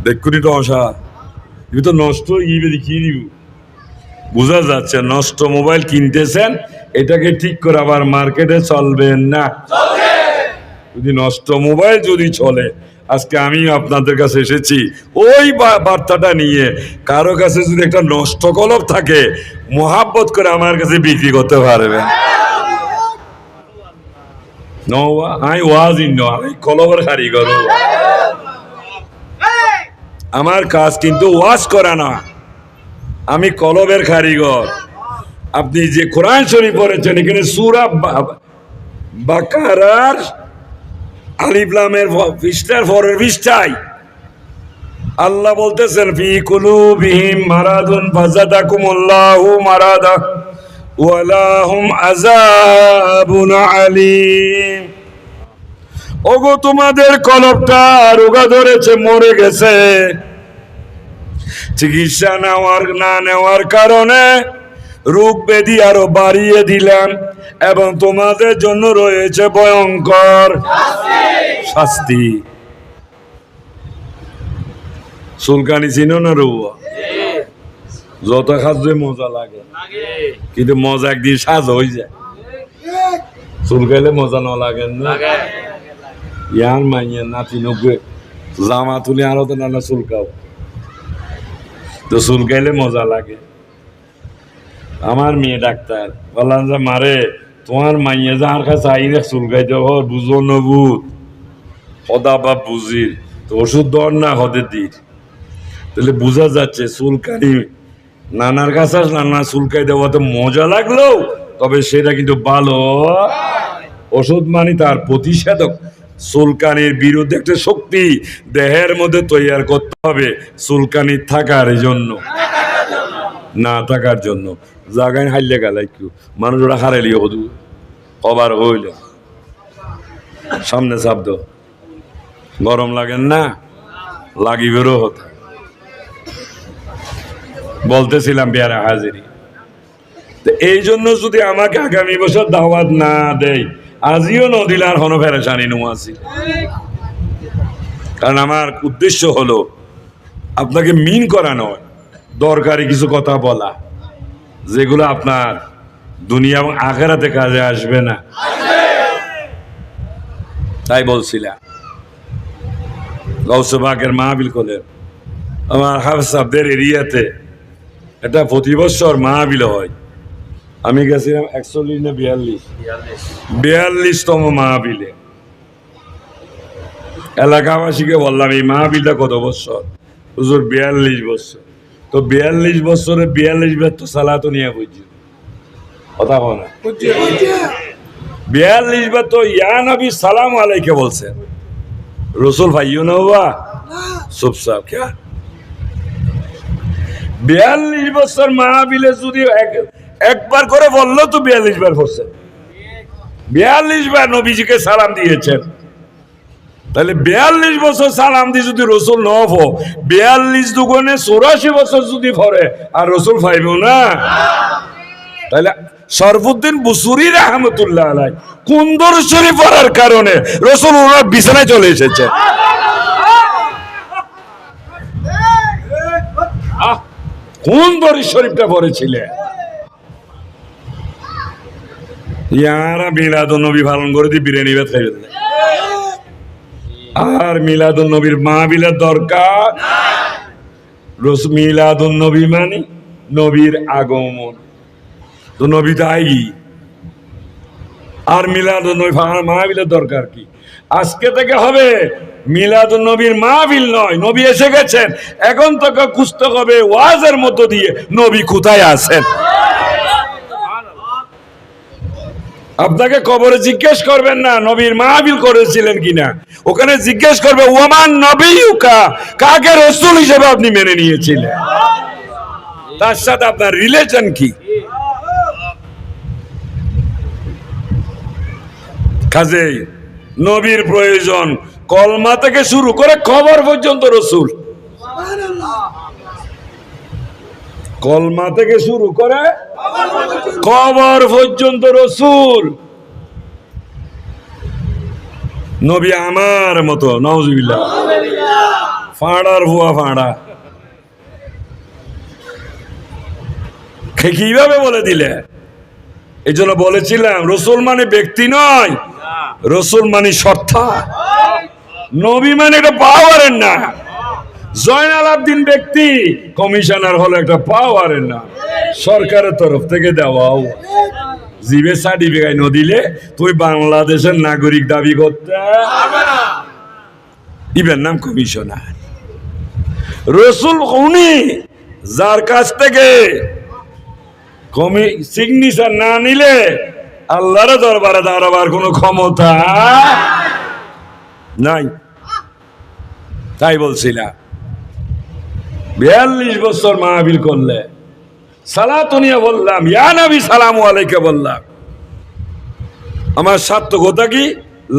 দেখুনি তো অসা, তুমি তো নষ্ট ইবে কি দিব বোঝা যাচ্ছে। নষ্ট মোবাইল কিনতেছেন, এটাকে ঠিক করে আবার মার্কেটে চলবেন না। যদি নষ্ট মোবাইল যদি চলে, আজকে আমি আপনাদের কাছে এসেছি ওই বার্তাটা নিয়ে। কারো কাছে যদি একটা নষ্ট কলম থাকে, মোহাব্বত করে আমার কাছে বিক্রি করতে পারবেন। আমি ওয়াজিন নয়, কলমের কারিগর। আমার কাজ কিন্তু ওয়াজ করা না, আমি কলমের কারিগর। আপনি যে কোরআন শরীফ পড়েছেন, এখানে সূরা বাকারার আলিফ লামের পৃষ্ঠার পরের পৃষ্ঠায় আল্লাহ বলতেছেন, ফি কুলুবিহিম মারাদুন ফাযাদাকুমুল্লাহু মারাদা ওয়া লাহুম আযাবুন আলীম। ওগো তোমাদের কলবটা রোগা ধরেছে, মরে গেছে, চিকিৎসা না নেওয়ার কারণে রোগ ব্যাধি আরো বাড়িয়ে দিলাম, এবং তোমাদের জন্য রয়েছে ভয়ঙ্কর শাস্তি। চুলকানি চিনো না রুয়া? যত খাদ্য মজা লাগে, কিন্তু মজা একদিন সাজ হয়ে যায়। চুলকাইলে মজা না লাগে না? ইয়ার মাইয়া নাতি নব্বই জামা তুলে আরো তো নানা চুলকাও, তো চুলকাইলে মজা লাগে। আমার মেয়ে ডাক্তার বললাম যে মারে তোমার মাইয়া যার কাছে আইনে চুলকাই দেব বুঝো নবুত সদা বা বুঝির, তো ওষুধ দর না হতে দির। তাহলে বোঝা যাচ্ছে চুলকানি নানার কাছে নানা চুলকাই দেওয়াতে মজা লাগলো, তবে সেটা কিন্তু ভালো ওষুধ মানে তার প্রতিষেধক। চুলকানির বিরুদ্ধে একটা শক্তি দেহের মধ্যে তৈরি করতে হবে চুলকানি থাকার জন্য, না থাকার জন্য। জাগায় হাইলে গেল একটু মানুষ ওরা হারাইলি হদু কবার হইল সামনে শব্দ গরম লাগেন না? লাগিবেরও হতো। বলতেছিলাম পেয়ারা হাজিরি, এই জন্য যদি আমাকে আগামী বছর দাওয়াত না দেয়, আজিও নদিলার হন ফেরেশানি নুয়াছি। কারণ আমার উদ্দেশ্য হলো আপনাকে মিন করা নয়, দরকারি কিছু কথা বলা যেগুলো আপনার দুনিয়া এবং আখেরাতে কাজে আসবে না। তাই বলছিলাম গৌসে পাকের মাহফিল করলেন আমার হাফেজ সাহেবদের এরিয়াতে, এটা প্রতি বছর মাহফিল হয়। আমি গেছিলাম 41 না 42তম মাহফিলে। এলাকাবাসীকে বললাম এই মাহফিলটা কত বছর? হুজুর 42 বছর। তো 42 বছরে 42 বার তো সালাত নিয়ে বুঝছি কথা বল না, 42 বার তো ইয়া নবী সালাম আলাইকে বলছেন। রসুল ভাইও না হুয়া সব সাহ ক্যা 42 বছর মাহফিলে যদি একবার করে বললো তো 42 বার পড়ছেন, 42 বার নবীজিকে সালাম দিয়েছেন। তাহলে 42 বছর সালাম দিয়ে যদি রসুল ন হো, 42 দুগুণে 84 বছর যদি পড়ে আর রসুল পাইব না, তাহলে শরফুদ্দিন বুসুরি রহমতুল্লাহ আলাই কোন দরুদ শরীফ পড়ার কারণে রসুল ওনার বিছানায় চলে এসেছে। কোন দরুদ শরীফটা পড়েছিলেন? ইয়ারা মিলাদুন নবী পালন করে দিয়ে বিরিয়ানি ভাত খাই ফেললে। আর মিলাদুন নবীর মাহফিলের দরকার। মিলাদুন নবী মানে নবীর আগমন, তো নবী তো আইগি। আর মিলাদুন নবী মাহফিলের দরকার কি? আজকে থেকে হবে মিলাদুন নবীর মাহফিল নয়, নবী এসে গেছেন, এখন থেকে খুঁজতে হবে ওয়াজের মধ্য দিয়ে নবী কোথায় আছেন। আপনাকে কবরে জিজ্ঞেস করবেন না নবীর মাহফিল করেছিলেন কিনা, ওখানে জিজ্ঞেস করবে ওমান নবিয়ুকা, কাকে রাসূল হিসেবে আপনি মেনে নিয়েছিলেন, তার সাথে আপনার রিলেশন কি। কাজেই নবীর প্রয়োজন কলমা থেকে শুরু করে কবর পর্যন্ত রাসূল, কলমা থেকে শুরু করে কবর পর্যন্ত রাসূল। নবী আমার মতো নাউজুবিল্লাহ ফাড়ার ভুয়া ফাড়া কিভাবে বলে দিলে। এই জন্য বলেছিলাম রসুল মানে ব্যক্তি নয়, রসুল মানে সত্তা। নবী মানে একটা পাওয়ারের না। জয়নাল আবদিন ব্যক্তি, কমিশনার হলো একটা পাওয়ারের না, সরকারের তরফ থেকে দেওয়াও। জিবে সার্টিফিকেট ন দিলে তুই বাংলাদেশের নাগরিক দাবি করতে ইবের নাম কমিশনার। রসুল উনি যার কাছ থেকে সিগনেচার না নিলে আল্লাহর দরবারে দাঁড়াবার কোনো ক্ষমতা নাই। তাই বলছিলাম 42 বছর মাহফিল করলে সালাত নিয়ে বললাম ইয়া নবী সালামু আলাইকা বললাম, আমার সার্থকতা কি?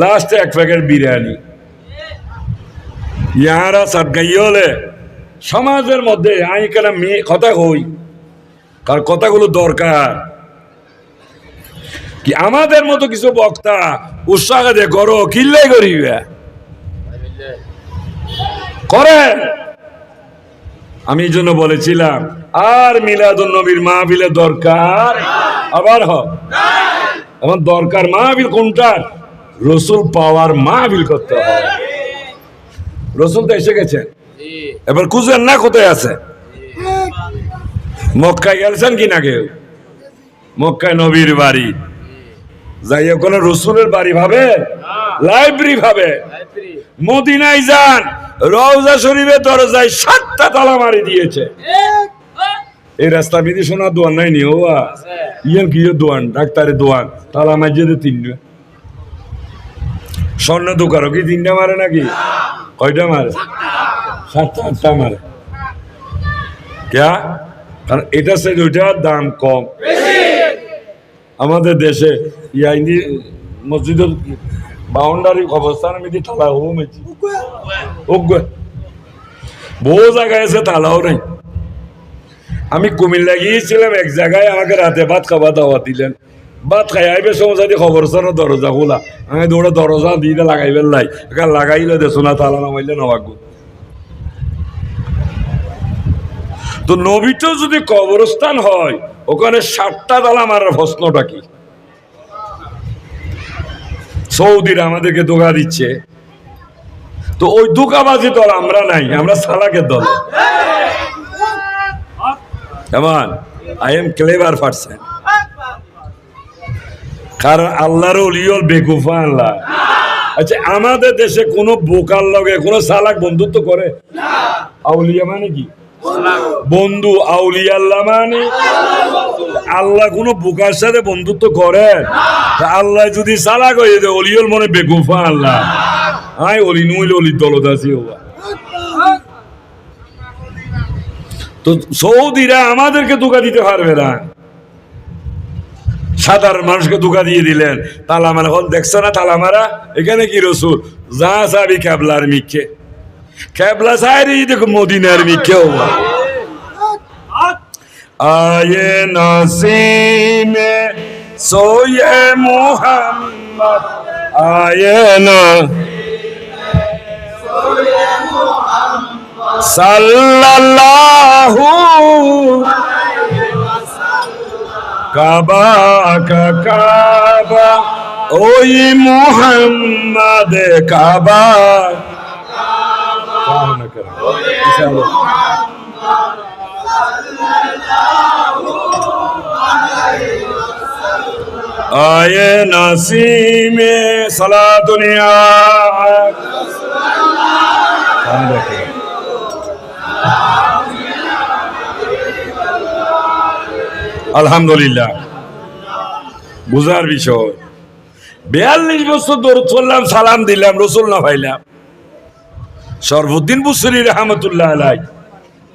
লাস্টে এক প্যাকেট বিরিয়ানি। ইয়ারা সাতগাই হলে সমাজের মধ্যে আমি কেন কথা হই, কার কথাগুলো দরকার কি। আমাদের মতো কিছু বক্তা উৎসাহ দিয়ে করো, কিল্লাই করিবে করেন। আমি এই জন্য বলেছিলাম আর মিলাদুন নবীর মাহফিলের দরকার আবার এখন দরকার মাহফিল কোনটার? রসুল পাওয়ার মাহফিল করতে হবে। রসুল তো এসে গেছেন, এবার খুঁজেন না কোথায় আছে। মক্কায় গেছেন কিনা কেউ? মক্কায় নবীর বাড়ি যাই ওখানে রসুলের বাড়ি ভাবে, লাইব্রেরি ভাবে। মদিনায় যান, রওজা শরীফের দরজায় 7টা তালা মারি দিয়েছে। এই রাস্তা বিধি শোনা দোয়ান নাই নি ওয়া ইয়ান কি দোয়ান, ডাক্তারের দোয়ান, তালা মাঝে 3টা। স্বর্ণ দোকানও কি 3টা মারে নাকি? কয়টা মারে? 7টা 8টা মারে। ক্যা? কারণ এটা সে ওইটার দাম কম। আমাদের দেশে ইয়াইনি মসজিদের বাউন্ডারি অবস্থান মিদি তালা ও মেজি বহু জায়গায় আছে তালাও নাই। আমি কুমিল্লা গিয়েছিলাম এক জায়গায়, আমাকে রাতে ভাত খাওয়া দাওয়া দিলেন। ভাত খাই আইবে সময় খবর না দরজা খোলা, আমি দৌড়ে দরজা দিয়ে লাগাইবেন লাই লাগাইলে দেছো না, তালা নামাইলে নবাগো। তো নবীতেও যদি কবরস্থান হয়, ওখানে 7টা তালা মারার প্রশ্নটা কি? সৌদিরা আমাদেরকে ধোঁকা দিচ্ছে। তো ওই ধোঁকাবাজি দল আমরা নাই, আমরা সালাকের দল। কেমন? I am clever person. কারণ আল্লাহর ওলিয়ল বেকুফা আল্লাহ। আচ্ছা, আমাদের দেশে কোন বোকার লগে কোন সালাক বন্ধুত্ব করে? আউলিয়া মানে কি বন্ধু? আউলিয়া আল্লাহ মানে আল্লাহ কোন বোকার সাথে বন্ধুত্ব করে? আল্লাহ যদি সালাক হয়ে যায়, ওলিয়ল মনে বেকুফা আল্লাহ। আই অলি নইলে অলির দলত আছি। তো সৌদিরা আমাদেরকে ধোঁকা দিতে পারবে না। সাধারণ মানুষকে ধোঁকা দিয়ে দিলেন। তালা মারা, দেখছো না তালা মারা? এখানে কি রসুল যা চাবি ক্যাবলার মিখে, ক্যাবলা চাই দেখো মদিনার মিখে। আয়ে নসিমে সোয়ে মুহাম্মদ, আয়ে না সাল্লাল্লাহু কাবা কা কাবা, ওই মুহাম্মদ কাবা। आये नसीमे सला दुनिया। আলহামদুলিল্লাহ, বুঝার বিষয়। 42 বছর দরুদ পড়লাম, সালাম দিলাম, রসুল না পাইলাম। শরফুদ্দিন বুসরি রহমতুল্লাহ আলাইহি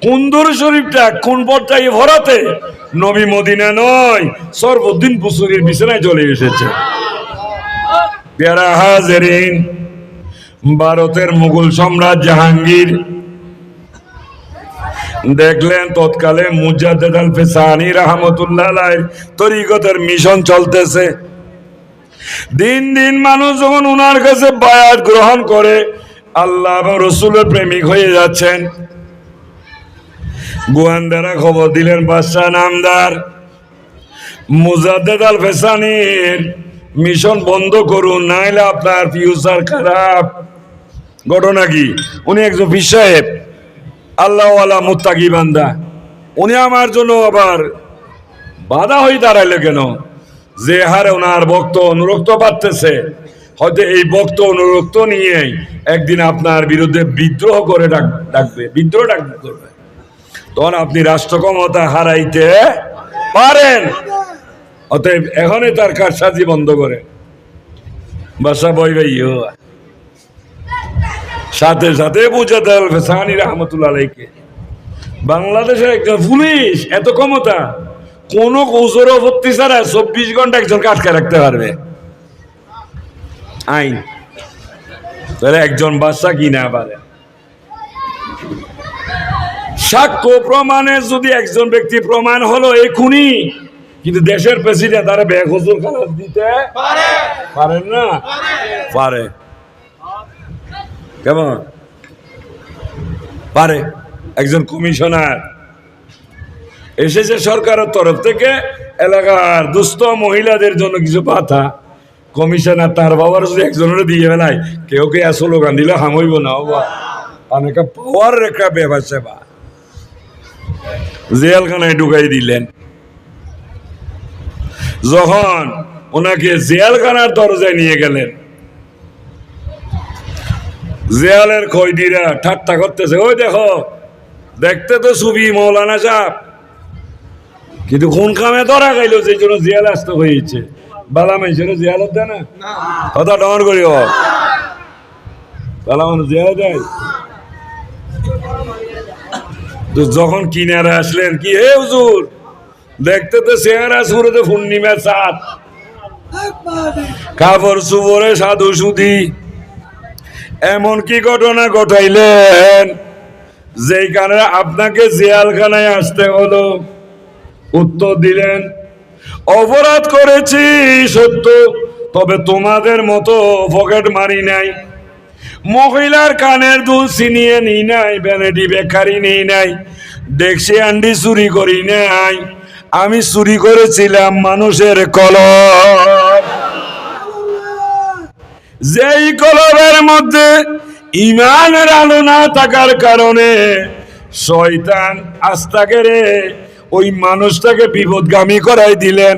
কোন দরুদ শরীফটা কোন পর্যায়ে ভরাতে? নবী মদিনা নয়, শরফুদ্দিন বুসরির বিছানায় চলে এসেছে। প্যারা হাজেরিন, ভারতের মুঘল সম্রাট জাহাঙ্গীর দেখলেন তৎকালে মুজাদ্দেদ আল ফেসানি রহমতুল্লাহ আলাইহির তরিকতের মিশন চলতেছে। দিন দিন মানুষ যখন ওনার কাছে বায়াত গ্রহণ করে, আল্লাহ এবং রসুলের প্রেমিক হয়ে যাচ্ছেন। গোয়েন্দারা খবর দিলেন, বাদশাহ নামদার মুজাদ্দেদ আল ফেসানির মিশন বন্ধ করুন, নাইলে আপনার ফিউচার খারাপ। ঘটনা কি? উনি একজন পীর সাহেব, আল্লাহওয়ালা মুত্তাকি বান্দা। উনি আমার জন্য আবার বাধা হয়ে দাঁড়াইলে কেন? যে হারে ওনার ভক্ত অনুরক্ত বাড়তেছে, হয়তো এই ভক্ত অনুরক্ত নিয়ে একদিন আপনার বিরুদ্ধে বিদ্রোহ করে ডাকবে, বিদ্রোহ করবে, তখন আপনি রাষ্ট্র ক্ষমতা হারাইতে পারেন। অতএব এখনই তার কারসাজি বন্ধ করে। বাসা বই ভাই সাথে সাথে মুজাদ্দেদ আল ফেসানি রহমতুল্লাহ আলাইহিকে বাংলাদেশের একজন পুলিশ এত ক্ষমতা, কোন কৌশল আপত্তি ছাড়া 24 ঘন্টা একজনকে আটকে রাখতে পারবে আইন। তাহলে একজন বাদশা কি না পারে? সাক্ষ্য প্রমাণে যদি একজন ব্যক্তি প্রমাণ হলো এই খুনি, কিন্তু দেশের প্রেসিডেন্ট তারা বেকসুর খালাস দিতে পারেন না? পারে। কেমন পারে? একজন কমিশনার এসেছে সরকারের তরফ থেকে, এলাকার দুস্থ মহিলাদের জন্য কিছু ভাতা। কমিশনার তার বাবার যদি একজনের দিয়ে বেলায়, কেউ কে স্লোগান দিলে হামইব না, অনেক পাওয়ার একটা ব্যাপার সেবা। জেলখানায় ঢুকাই দিলেন। যখন ওনাকে জেলখানার দরজায় নিয়ে গেলেন, জেলের কয়েদিরা ঠাট্টা করতেছে, ওই দেখো, দেখতে তো ছবি মৌলানা সাহেব, কিন্তু কোন কামে ধরা গাইল যে জন্য জেল আসতে হয়েছে। বালা মানুষের জেল দেয় না, কথা ডর করি বালা মানুষ জেল দেয়। তো যখন কিনারে আসলেন, কি হে হুজুর, দেখতে তো চেহারা সুরতে পূর্ণিমার চাঁদ, কাপড় চুপড়ে সাধু সুধি, এমন কি ঘটনা ঘটাইলেন যেই কারণে আপনাকে জেলখানায় আসতে হলো। উত্তর দিলেন, অপরাধ করেছি সত্য, তবে তোমাদের মতো পকেট মারি নাই, মহিলার কানের দুল ছিনিয়ে নিই নাই, ভ্যানিটি বেকারি নেই নাই, ডেক্সি আন্ডি চুরি করি নাই, আমি চুরি করেছিলাম মানুষের কলম। যেই কলমের মধ্যে ইমানের আলো না থাকার কারণে শয়তান আস্থা কেড়ে ওই মানুষটাকে বিপদগামী করাই দিলেন,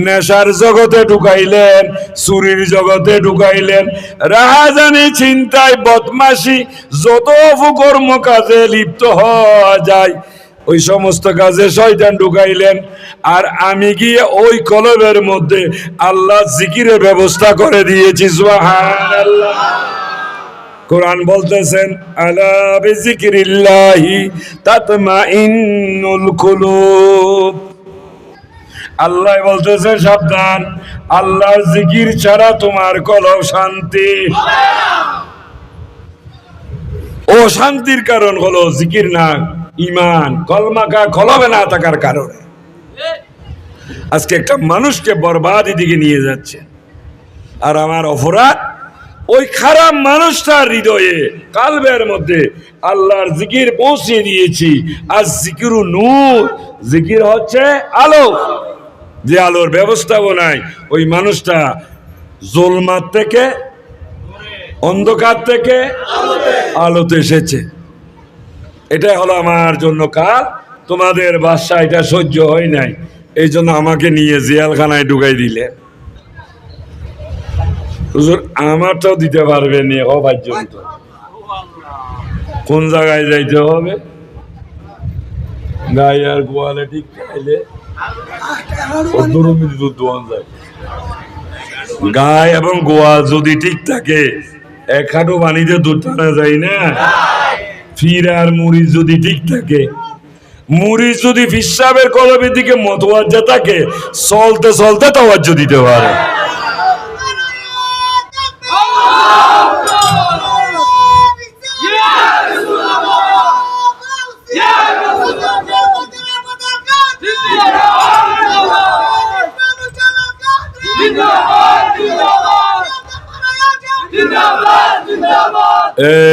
নেশার জগতে ঢুকাইলেন, চুরির জগতে ঢুকাইলেন, রাহাজানি, চিন্তায়, বদমাশি, যত অপকর্ম কাজে লিপ্ত হওয়া যায় ওই সমস্ত কাজে শয়তান ঢুকাইলেন। আর আমি গিয়ে ওই কলবের মধ্যে আল্লাহ জিকিরের ব্যবস্থা করে দিয়েছি। সুবহানাল্লাহ। কোরআন বলতেছেন, আলা বিযিকরিল্লাহি তাতমাইন্নুল কুলুব। আল্লাহ বলতেছেন, সাবধান, আল্লাহর জিকির ছাড়া তোমার কলব শান্তি। ও শান্তির কারণ হলো জিকির না, ইমান কলমাকা কলবে না থাকার কারণে আজকে একটা মানুষকে বরবাদি দিকে নিয়ে যাচ্ছে। আর আমার অপরাধ, ওই খারাপ মানুষটার হৃদয়ে কালবের মধ্যে আল্লাহর জিকির পৌঁছে দিয়েছি। আর জিকিরু নূর, জিকির হচ্ছে আলো, যে আলোর ব্যবস্থাপনায় ওই মানুষটা জুলমাত থেকে, অন্ধকার থেকে আলোতে এসেছে। এটাই হলো আমার জন্য কাল। তোমাদের বাদশা এটা সহ্য হয় নাই, এই জন্য আমাকে নিয়ে জেলখানায় ঢুকাই দিলে। হুজুর আমারটাও দিতে পারবেন পর্যন্ত কোন জায়গায় যাইতে হবে? গাই আর গোয়ালে ঠিক খাইলে গাই এবং গোয়াল যদি ঠিক থাকে, এক হাঁটু পানিতে দুধ টানা যায় না। ফির আর মুড়ি যদি ঠিক থাকে, মুড়ি যদি ফিসাবের কলবের দিকে মতওয়াজ্জা থাকে, চলতে চলতে তাওয়াজ্জু দিতে পারে।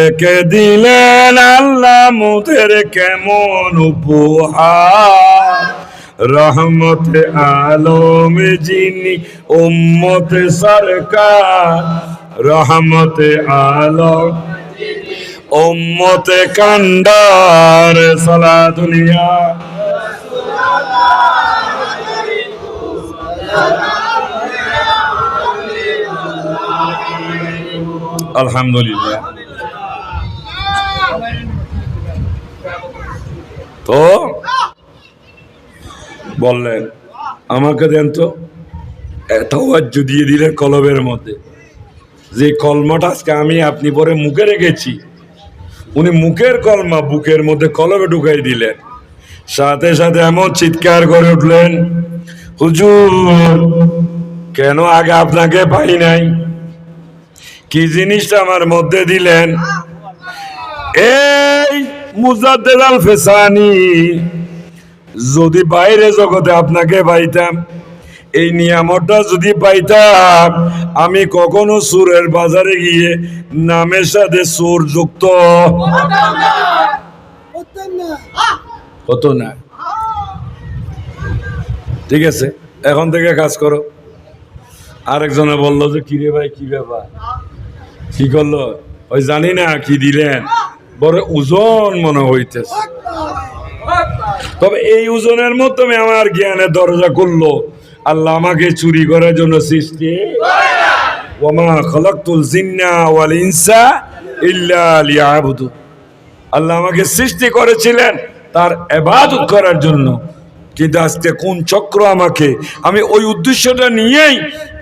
একে দিলেন আল্লাহ মুদের কেমন উপহার, রহমতে আলম যিনি উম্মতে সরকার, রহমতে আলম উম্মতে কান্ডার, সালা দুনিয়া আলহামদুলিল্লাহ। তো বললেন আমাকে দেন তো, তাওয়াজ্জু দিয়ে দিলেন কলবের মধ্যে। যে কলমাটা আজকে আমি আপনি পরে মুখে রেখেছি, উনি মুখের কলমা বুকের মধ্যে কলবে ঢুকাই দিলেন। সাথে সাথে এমন চিৎকার করে উঠলেন, হুজুর কেন আগে আপনাকে পাই নাই? কি জিনিসটা আমার মধ্যে দিলেন? এই মুজাদ্দেদ আল ফেসানি, যদি বাইরে জগতে আপনাকে পাইতাম, এই নিয়ামতটা যদি পাইতাম, আমি কখনো সুরের বাজারে গিয়ে নামের সাথে সুর যুক্ত হতো না। ঠিক আছে, এখন থেকে কাজ করো। আরেকজনে বললো যে কিরে ভাই কি ব্যাপার, কি করলো? ওই জানি না কি দিলেন, বড় ওজন মনে হইতেছে। তবে এই ওজনের মাধ্যমে আমার জ্ঞানের দরজা খুললো। আল্লাহ আমাকে চুরি করার জন্য সৃষ্টি, ওয়ামা খালাকতুল জিন্না ওয়াল ইনসা ইল্লা লিয়াবুদুন। আল্লাহ আমাকে সৃষ্টি করেছিলেন তার ইবাদত করার জন্য। কিন্তু আজকে কোন চক্র আমাকে, আমি ওই উদ্দেশ্যটা নিয়েই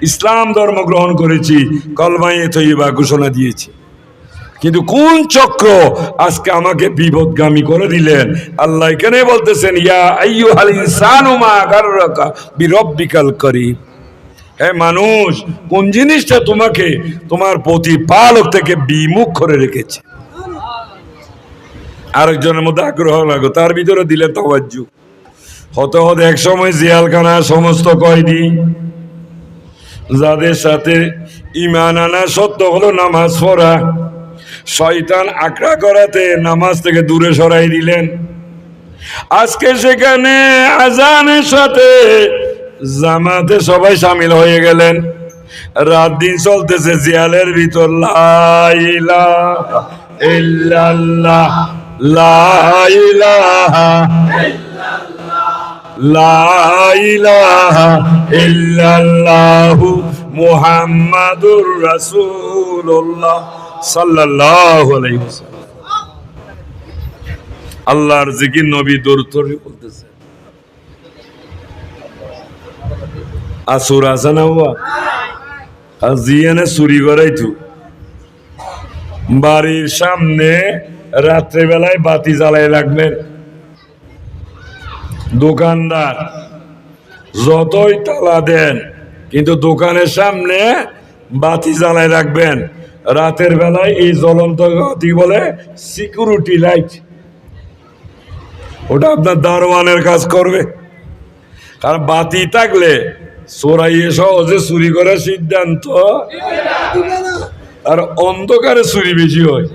ইসলাম ধর্ম গ্রহণ করেছি, কলমায়ে তৈয়বা ঘোষণা দিয়েছি, কিন্তু কোন চক্র আজকে আমাকে বিপদগামী করে দিলেন। আল্লাহ এখানে বলতেছেন, ইয়া আইয়ুহাল ইনসানু মা গাররাকা বিরব্বিকাল কারীম। হে মানুষ, কোন জিনিসটা তোমাকে তোমার প্রতিপালক থেকে বিমুখ করে রেখেছে? আরেকজনের মধ্যে আগ্রহ লাগো, তার ভিতরে দিলে তাওয়াজ্জু। হতে হতে এক সময় জেলখানা সমস্ত কয়েদি যাদের সাথে ঈমান আনা সত্য হলো নামাজ পড়া, শয়তান আকড়া করাতে নামাজ থেকে দূরে সরাই দিলেন। আজকে সেখানে আজানের সাথে জামাতে সবাই শামিল হয়ে গেলেন। রাত দিন চলতেছে জিয়ালের ভিতর, লা ইলাহা ইল্লাল্লাহ, লা ইলাহা লা ইলাহা ইল্লাল্লাহু মুহাম্মাদুর রাসূলুল্লাহ সাল্লাল্লাহু আলাইহি ওয়াসাল্লাম। আল্লাহর জিকির নবী দরুদ বলতেছে। আসুর আসানা হুয়া আজিয়ানে চুরি করাইতু বাড়ির সামনে রাত্রেবেলায় বাতি জ্বালাই রাখবেন। দোকানদার যতই তালা দেন কিন্তু দোকানের সামনে বাতি জ্বালাই রাখবেন। রাতের বেলায় এই জ্বলন্ত বাতি বলে সিকিউরিটি লাইট, ওটা আপনার দারোয়ানের কাজ করবে। কারণ বাতি থাকলে চোরাইয়ে সহজে চুরি করার সিদ্ধান্ত, আর অন্ধকারে চুরি বেশি হয়,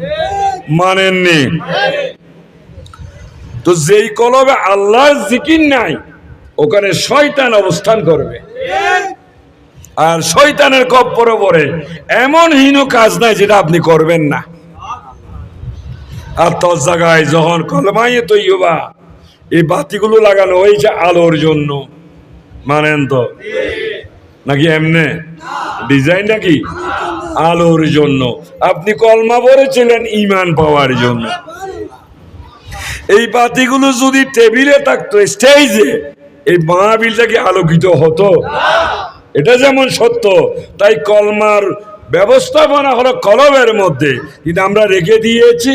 মানেননি? তো যেই কলবে আল্লাহর জিকির নাই ওখানে শয়তান অবস্থান করবে, আর শয়তানের কপ্পরে পড়ে এমন হীন কাজ নাই যেটা আপনি করবেন না। আর তোর জায়গায় যখন কলমায়ে তৈয়বা এই বাতিগুলো লাগানো হয়েছে আলোর জন্য, মানেন তো নাকি এমনে ডিজাইন নাকি আলোর জন্য? আপনি কলমা পড়েছিলেন ঈমান পাওয়ার জন্য। এই বাতিগুলো যদি টেবিলে থাকতো, স্টেজে, এই মাহফিলটা কি আলোকিত হতো? এটা যেমন সত্য, তাই কলমার ব্যবস্থাপনা হলো কলমের মধ্যে, কিন্তু আমরা রেখে দিয়েছি,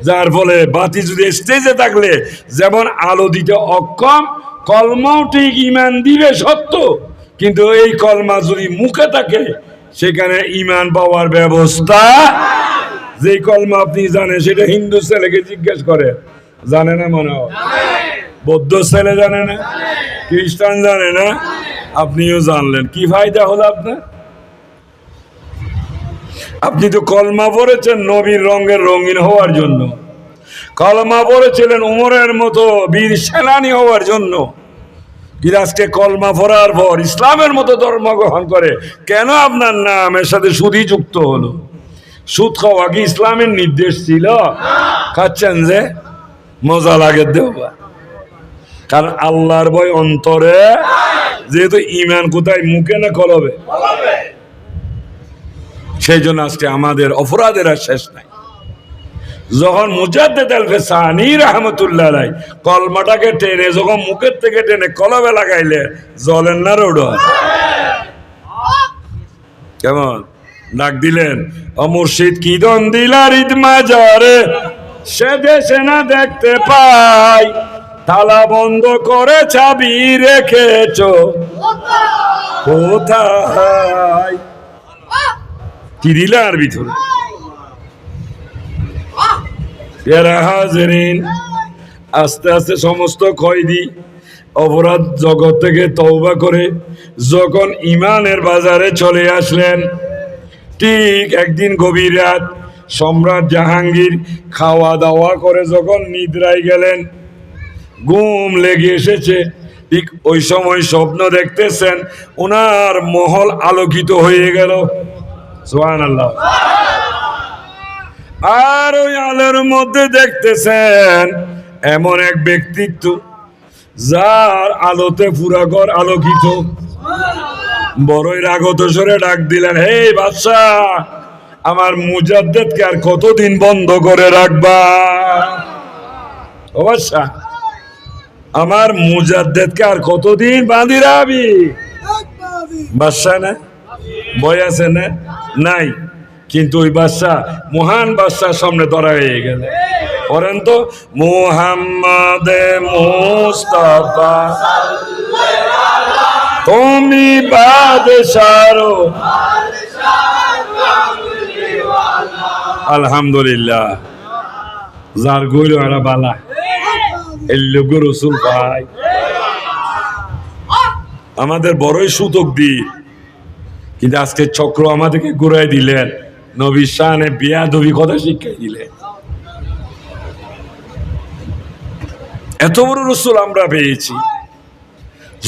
যার ফলে বাতি যদি স্টেজে থাকলে যেমন আলো দিতে অক্ষম, কলমাও ঠিক ঈমান দিবে সত্য, কিন্তু এই কলমা যদি মুখে থাকে সেখানে ঈমান পাওয়ার ব্যবস্থা। যে কলমা আপনি জানেন সেটা হিন্দু ছেলেকে জিজ্ঞেস করে, জানে না মনে হয়? বৌদ্ধ ছেলে জানে না, খ্রিস্টান জানে না, আপনিও জানলেন, কি ফায়দা হলো আপনার? আপনি তো কলমা পড়েছেন নবীর রঙের রঙিন হওয়ার জন্য, কলমা পড়েছিলেন উমরের মতো বীর সেনানী হওয়ার জন্য। আজকে কলমা পড়ার পর ইসলামের মতো ধর্ম গ্রহণ করে কেন আপনার নামের সাথে সুদই যুক্ত হলো? সুদ খাওয়া কি ইসলামের নির্দেশ ছিল? খাচ্ছেন যে মজা লাগে দেওয়া, কারণ আল্লাহর ভয় অন্তরে, যেহেতু ঈমান কোথায়, মুখে না কলবে, সেই জন্য আজকে আমাদের অপরাধের আর শেষ নাই। যখন মুজাদ্দেদ আল ফেসানি রাহমাতুল্লাহ আলাইহি কলমাটাকে টেনে যখন মুখের থেকে টেনে কলবে লাগাইলে জ্বলেন না রোড, কেমন ডাক দিলেন, ও মুর্শিদ কি দন দিলার ঈদ মাজারে, সে দেশে না দেখতে পাই, তালা বন্ধ করে চাবি রেখেছ কোথায়? কি দিলে আর ভিতরে হাজরিন। আস্তে আস্তে সমস্ত কয়েদি অপরাধ জগৎ থেকে তওবা করে যখন ঈমানের বাজারে চলে আসলেন, ঠিক একদিন গভীর রাত সম্রাট জাহাঙ্গীর খাওয়া দাওয়া করে যখন নিদ্রায় গেলেন, ঘুম লেগে এসেছে, ঠিক ওই সময় স্বপ্ন দেখতেছেন ওনার মহল আলোকিত হয়ে গেল। সুবহানাল্লাহ। আর ওই আলোর মধ্যে দেখতেছেন এমন এক ব্যক্তিত্ব যার আলোতে পুরা ঘর আলোকিত। বড়ই রাগত স্বরে ডাক দিলেন, হে বাদশাহ, আমার মুজাদ্দেদকে আর কতদিন বন্ধ করে রাখবা? ও বাদশাহ, আমার মুজাদ্দেদকে আর কতদিন বাঁধি রাখবি? বাদশাহ না ভয় আছে না? নাই, কিন্তু ওই বাদশাহ মহান বাদশার সামনে ধরা হয়ে গেলে করেন তো, মুহাম্মাদে মুস্তাফা তুমি বাদশার। আলহামদুলিল্লাহ। যার গইল এরা বালা, এই লোক রসুল ভাই আমাদের বড়ই সুতক দি, কিন্তু আজকে চক্র আমাদেরকে ঘুরাই দিলেন, নবীর শানে বেয়াদবি কথা শিক্ষাই দিলেন। এত বড় রসুল আমরা পেয়েছি,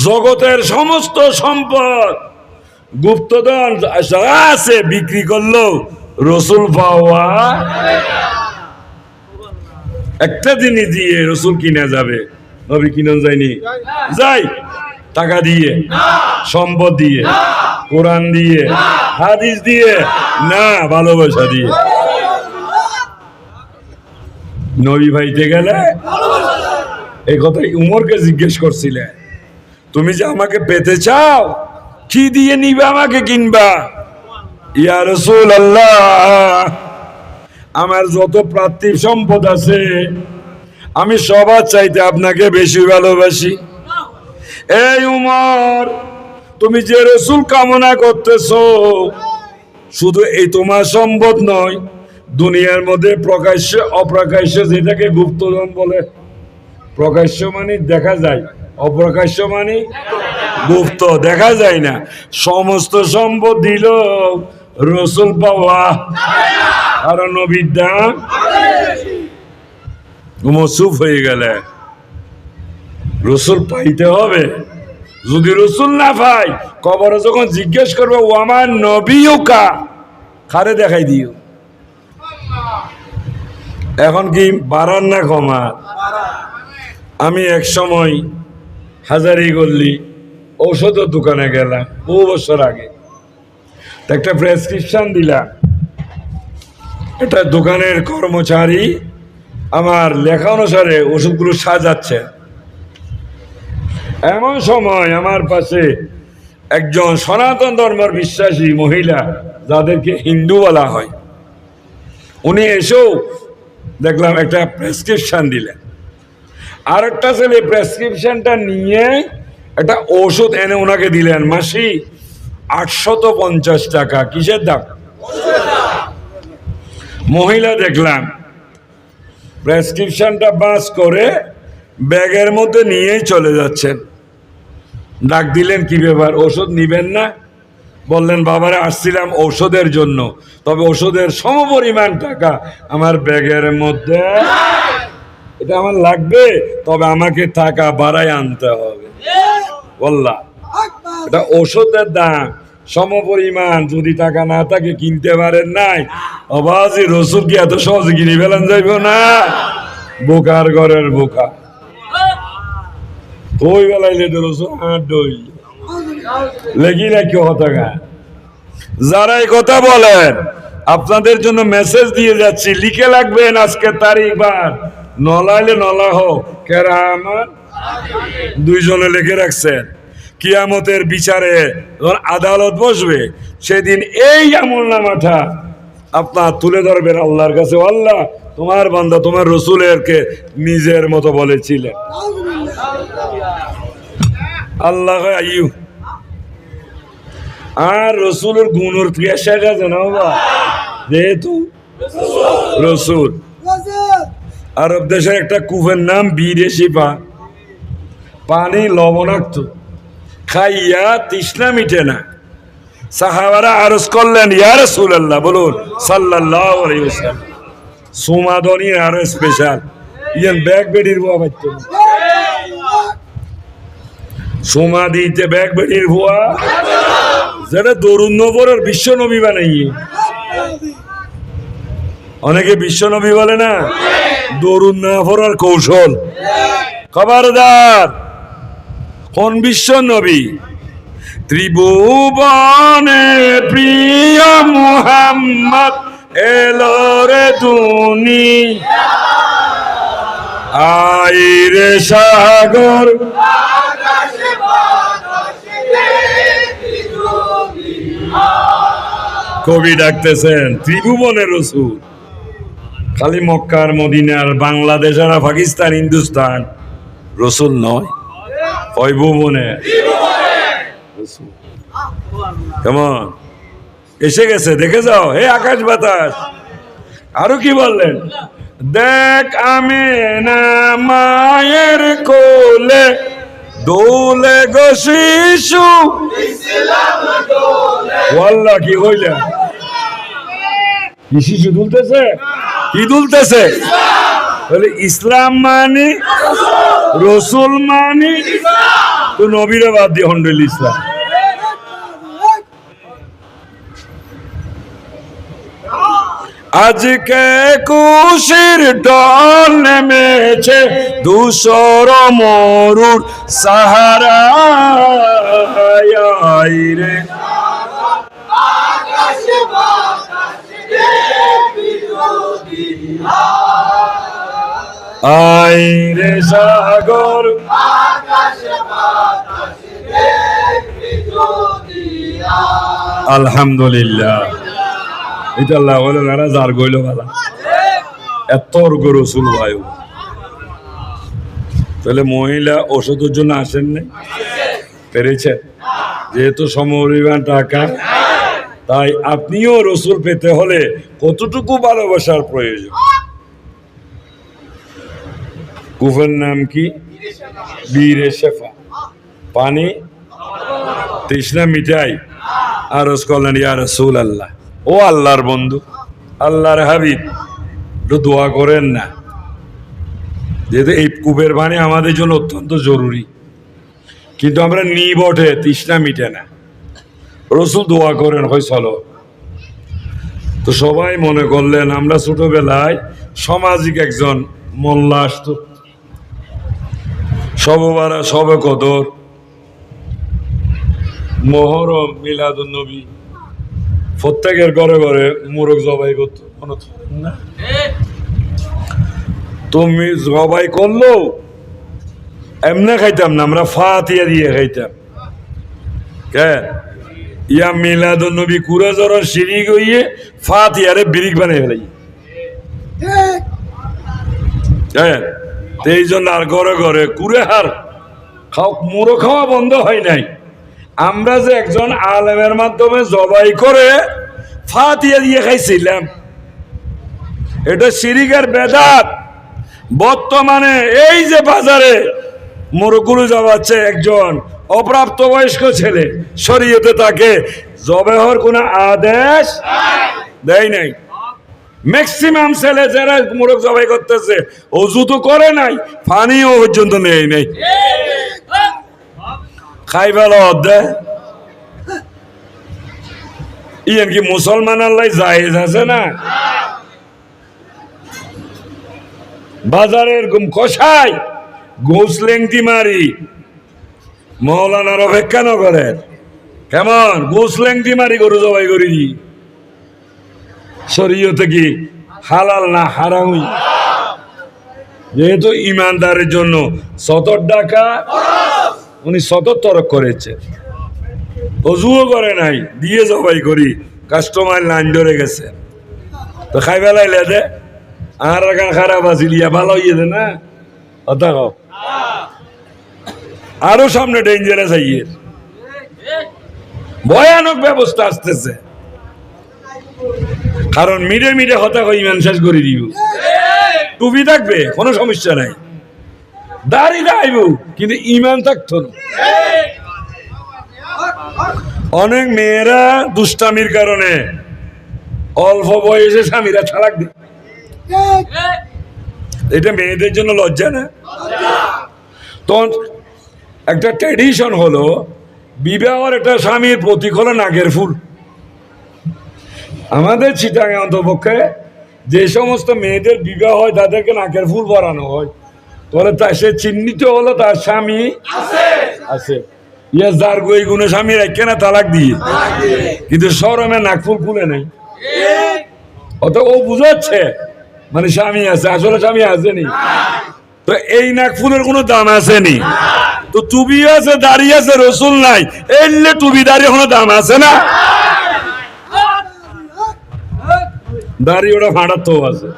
জগতের সমস্ত সম্পদ গুপ্তধন যা আছে বিক্রি করলো রসুল পাওয়া একটা জিনিস দিয়ে রসুল কিনা যাবে, নবী কিনা যায়নি? যাই টাকা দিয়ে, সম্পদ দিয়ে, কোরআন দিয়ে, হাদিস দিয়ে না, ভালোবাসা দিয়ে। নবী ভাইতে গেলে এই কথাই উমরকে জিজ্ঞেস করছিলেন, তুমি যে আমাকে পেতে চাও কি দিয়ে নিবে আমাকে কিনবা? ইয়া রাসূলুল্লাহ, আমার যত পার্থিব সম্পদ আছে আমি সবার চাইতে আপনাকে বেশি ভালোবাসি। এই উমর, তুমি যে রসুল কামনা করতেছো শুধু এই তোমার সম্পদ নয়, দুনিয়ার মধ্যে প্রকাশ্য অপ্রকাশ্য যেটাকে গুপ্তধন বলে, প্রকাশ্য মানে দেখা যায়, অপ্রকাশ্য মানে গুপ্ত, দেখা যায় না, সমস্ত সম্পদ দিল রসুল পাওয়া কারণ নবীর দাম। চুপ হয়ে গেলে রসুল পাইতে হবে, যদি রসুল না পাই কবরে যখন জিজ্ঞেস করবো ও আমার নবীও কা খারে দেখাই দিও। এখন কি বাড়ার না কমার? আমি এক সময় হাজারিগল্লি ঔষধের দোকানে গেলাম বহু বছর আগে, একটা প্রেসক্রিপশন দিলাম, এটা দোকানের কর্মচারী আমার লেখা অনুসারে ওষুধগুলো সাজাচ্ছে। এমন সময় আমার পাশে একজন সনাতন ধর্মের বিশ্বাসী মহিলা, যাদেরকে হিন্দু বলা হয়, উনি এসেও দেখলাম একটা প্রেসক্রিপশন দিলেন। আর একটা ছেলে প্রেসক্রিপশনটা নিয়ে একটা ওষুধ এনে ওনাকে দিলেন, মাসি 850 টাকা। কিসের দাম? মহিলা দেখলাম প্রেসক্রিপশনটা বাস করে ব্যাগের মধ্যে নিয়েই চলে যাচ্ছেন। ডাক দিলেন, কি ব্যাপার, ওষুধ নিবেন না? বললেন, বাবারা আসছিলাম ঔষধের জন্য, তবে ওষুধের সমপরিমাণ টাকা আমার ব্যাগের মধ্যে, এটা আমার লাগবে, তবে আমাকে টাকা বাড়াই আনতে হবে। বললাম, এটা ওষুধের দাম সমপরিমাণ, যদি টাকা না থাকে কিনতে পারেন নাই, অবাজি রসুল কি এত সহজে কিনে ফেলান যাইব না? বোকার ঘরের বোকা। ওই বেলায় রসুল ডইল লেগি রাখি হতাগা। যারা এই কথা বলেন আপনাদের জন্য মেসেজ দিয়ে যাচ্ছি, লিখে লাগবেন আজকে তারিখ বার, নলাইলে নলা হোক কেরা আমার দুইজনে লিখে রাখছেন। কিয়ামতের বিচারে যখন আদালত বসবে সেদিন এই আমলনামাটা আপনার তুলে ধরবেন আল্লাহর কাছে, আল্লাহ তোমার বান্দা তোমার রসুলেরকে নিজের মতো বলেছিলেন। আল্লাহ আইয়ু আর রসুলের গুণের পেশা আছে না বাবা, যেহেতু রসুল। আরব দেশের একটা কূপের নাম বিদেশি পানি লবণাক্ত, খাইয়া তৃষ্ণা মিটে না। সাহাবারা আরজ করলেন, ইয়া রাসূলুল্লাহ, বলুন সাল্লাল্লাহু আলাইহি ওয়াসাল্লাম, সুমাদনি আরো স্পেশাল ইয়ান ব্যাগ বেডির বুয়া বাইতো সুমা দিতে ব্যাগ বেডির বুয়া, যেটা দরুদ নবরের বিশ্ব নবী বানাইয়ে। অনেকে বিশ্ব নবী বলে না, দরুদ না পড়ার কৌশল। খবরদার, কোন বিশ্ব নবী? ত্রিভুবনে প্রিয় মুহাম্মদ এলো রে দুনিয়া, আইরে সাগর কবি ডাকতেছেন ত্রিভুবনের রসুল। খালি মক্কার মদিনার বাংলাদেশ আর পাকিস্তান হিন্দুস্তান রসুল নয়, ওই ভুবনে কেমন এসে গেছে, দেখে যাও হে আকাশ বাতাস। আরো কি বললেন? দেখ আমিনা মায়ের কোলে দোলে গো শিশু ওয়াল্লাহ কি হইলে কি শিশু দুলতেছে কি দুলতেছে বলে ইসলাম মানি রসুল মানি তো নবীরে বাদ দিয়ে হন্ডল ইসলাম আজকে কুশির ডল নেমেছে ধূসর মরুর সাহারা রে আই রে সাগর আলহামদুলিল্লাহ এটা আল্লাহ বলে না যার গইল ভালা এত রসুল বায়ু তাহলে মহিলা ওষুধের জন্য আসেন নাই পেরেছেন যেহেতু সমপরিমাণ টাকা তাই আপনিও রসুল পেতে হলে কতটুকু ভালোবাসার প্রয়োজন কুফের নাম কি বীরে শেফা পানি তৃষ্ণা মিটাই আরজ করলেন ইয়া রাসূল আল্লাহ ও আল্লাহর বন্ধু আল্লাহর হাবিব একটু দোয়া করেন না যেহেতু এই কূপের পানি আমাদের জন্য অত্যন্ত জরুরি কিন্তু আমরা নি বটে তৃষ্ণা মিটে না রসুল দোয়া করেন হয় চলো তো সবাই মনে করলেন আমরা ছোটবেলায় সামাজিক একজন মোল্লা আসতো সববারা সবে কদর মহরম মিলাদুন নবী প্রত্যেকের ঘরে ঘরে মোরগ জবাই করতো না তুমি জবাই করলো এমনে খাইতাম না আমরা ফাতিয়া দিয়ে খাইতাম কেন ইয়া মিলাদুন নবী কুড়ে জর শিরিক হইয়ে ফাতিয়ারে বিরিক বানিয়ে ফেলাই হ্যাঁ এই জন্য আর ঘরে ঘরে কুড়ে হার মোরগ খাওয়া বন্ধ হয় নাই আমরা যে একজন আলেমের মাধ্যমে জবাই করে ফাতিয়া দিয়ে খাইছিলাম এটা শিরিকের বেদাত বর্তমানে এই যে বাজারে মোরগুলো জবাচ্ছে একজন অপ্রাপ্ত বয়স্ক ছেলে শরীয়তে তাকে জবাইয়ের কোনো আদেশ দেয় নাই ম্যাক্সিমাম ছেলে যারা মোরগ জবাই করতেছে ওযু তো করে নাই পানিও পর্যন্ত নেই নাই খাই ভালো অধ্যায় ইয়েন কি মুসলমান আল্লাহ জায়েজ আছে না বাজারের গুম কষাই ঘুষ লেংটি মারি মৌলানার অপেক্ষা ন করে কেমন ঘুষ লেংটি মারি গরু জবাই করি শরীয়তে কি হালাল না হারাম যেহেতু ইমানদারের জন্য 70 টাকা উনি 77 করেছে অজুও করে নাই দিয়ে জবাই করি কাস্টমার লাইন ধরে গেছে তো খাই বেলাইলে দে আর গান খারাপ আছিল ইয়া ভালো ইয়ে দে না কথা কও আরো সামনে ডেঞ্জারাস আইয়ে ভয়ানক ব্যবস্থা আসতেছে কারণ মিডে মিডে হতা কই ইমান শেষ করে দিব টুপি থাকবে কোনো সমস্যা নাই দাড়ি দাইব কিন্তু ইমান থাকতো না অনেক মেয়েরা দুষ্টামির কারণে অল্প বয়সে স্বামীরা তালাক দেয় এটা মেয়েদের জন্য লজ্জা না তখন একটা ট্র্যাডিশন হলো বিবাহের একটা স্বামীর প্রতীক হলো নাগের ফুল আমাদের চিটাগাং অন্তপক্ষে যে সমস্ত মেয়েদের বিবাহ হয় তাদেরকে নাকের ফুল পরানো হয় তাহলে সে চিহ্নিত হলো তার স্বামী আছে ইয়া যার গই গুণে স্বামী রাখে না তালাক দিয়ে কিন্তু শরমে নাকফুল খুলে নাই অত ও বুঝাচ্ছে মানে স্বামী আছে আসলে স্বামী আসেনি তো এই নাকফুলের কোনো দাম আসেনি তো টুপি আছে দাড়ি আছে রসুল নাই এলে টুপি দাড়ি কোনো দাম আছে না দাড়ি ওটা ফাটার তো আছে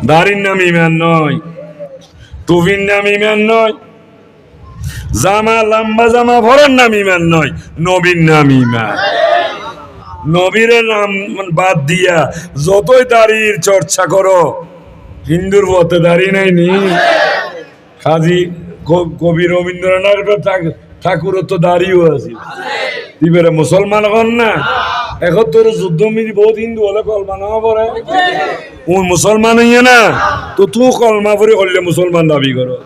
দাড়ির নাম ইমান নয় টুপির নাম ইমান নয় জামা লম্বা জামা ভরার নাম ইমান নয় নবীর নাম ইমান নবীরে নাম বাদ দিয়া যতই দাড়ির চর্চা করো, হিন্দুর পথে দাড়ি নাই নি। কাজী কবি রবীন্দ্রনাথ ঠাকুর তো দাড়িও আছে, এবারে মুসলমান হন না। এখন তোর যুদ্ধ মিলি বহুত হিন্দু হলে কলমা না পড়ে, ও মুসলমান হইয়া না তো তুই কলমা পড়ে করলে মুসলমান দাবি করো।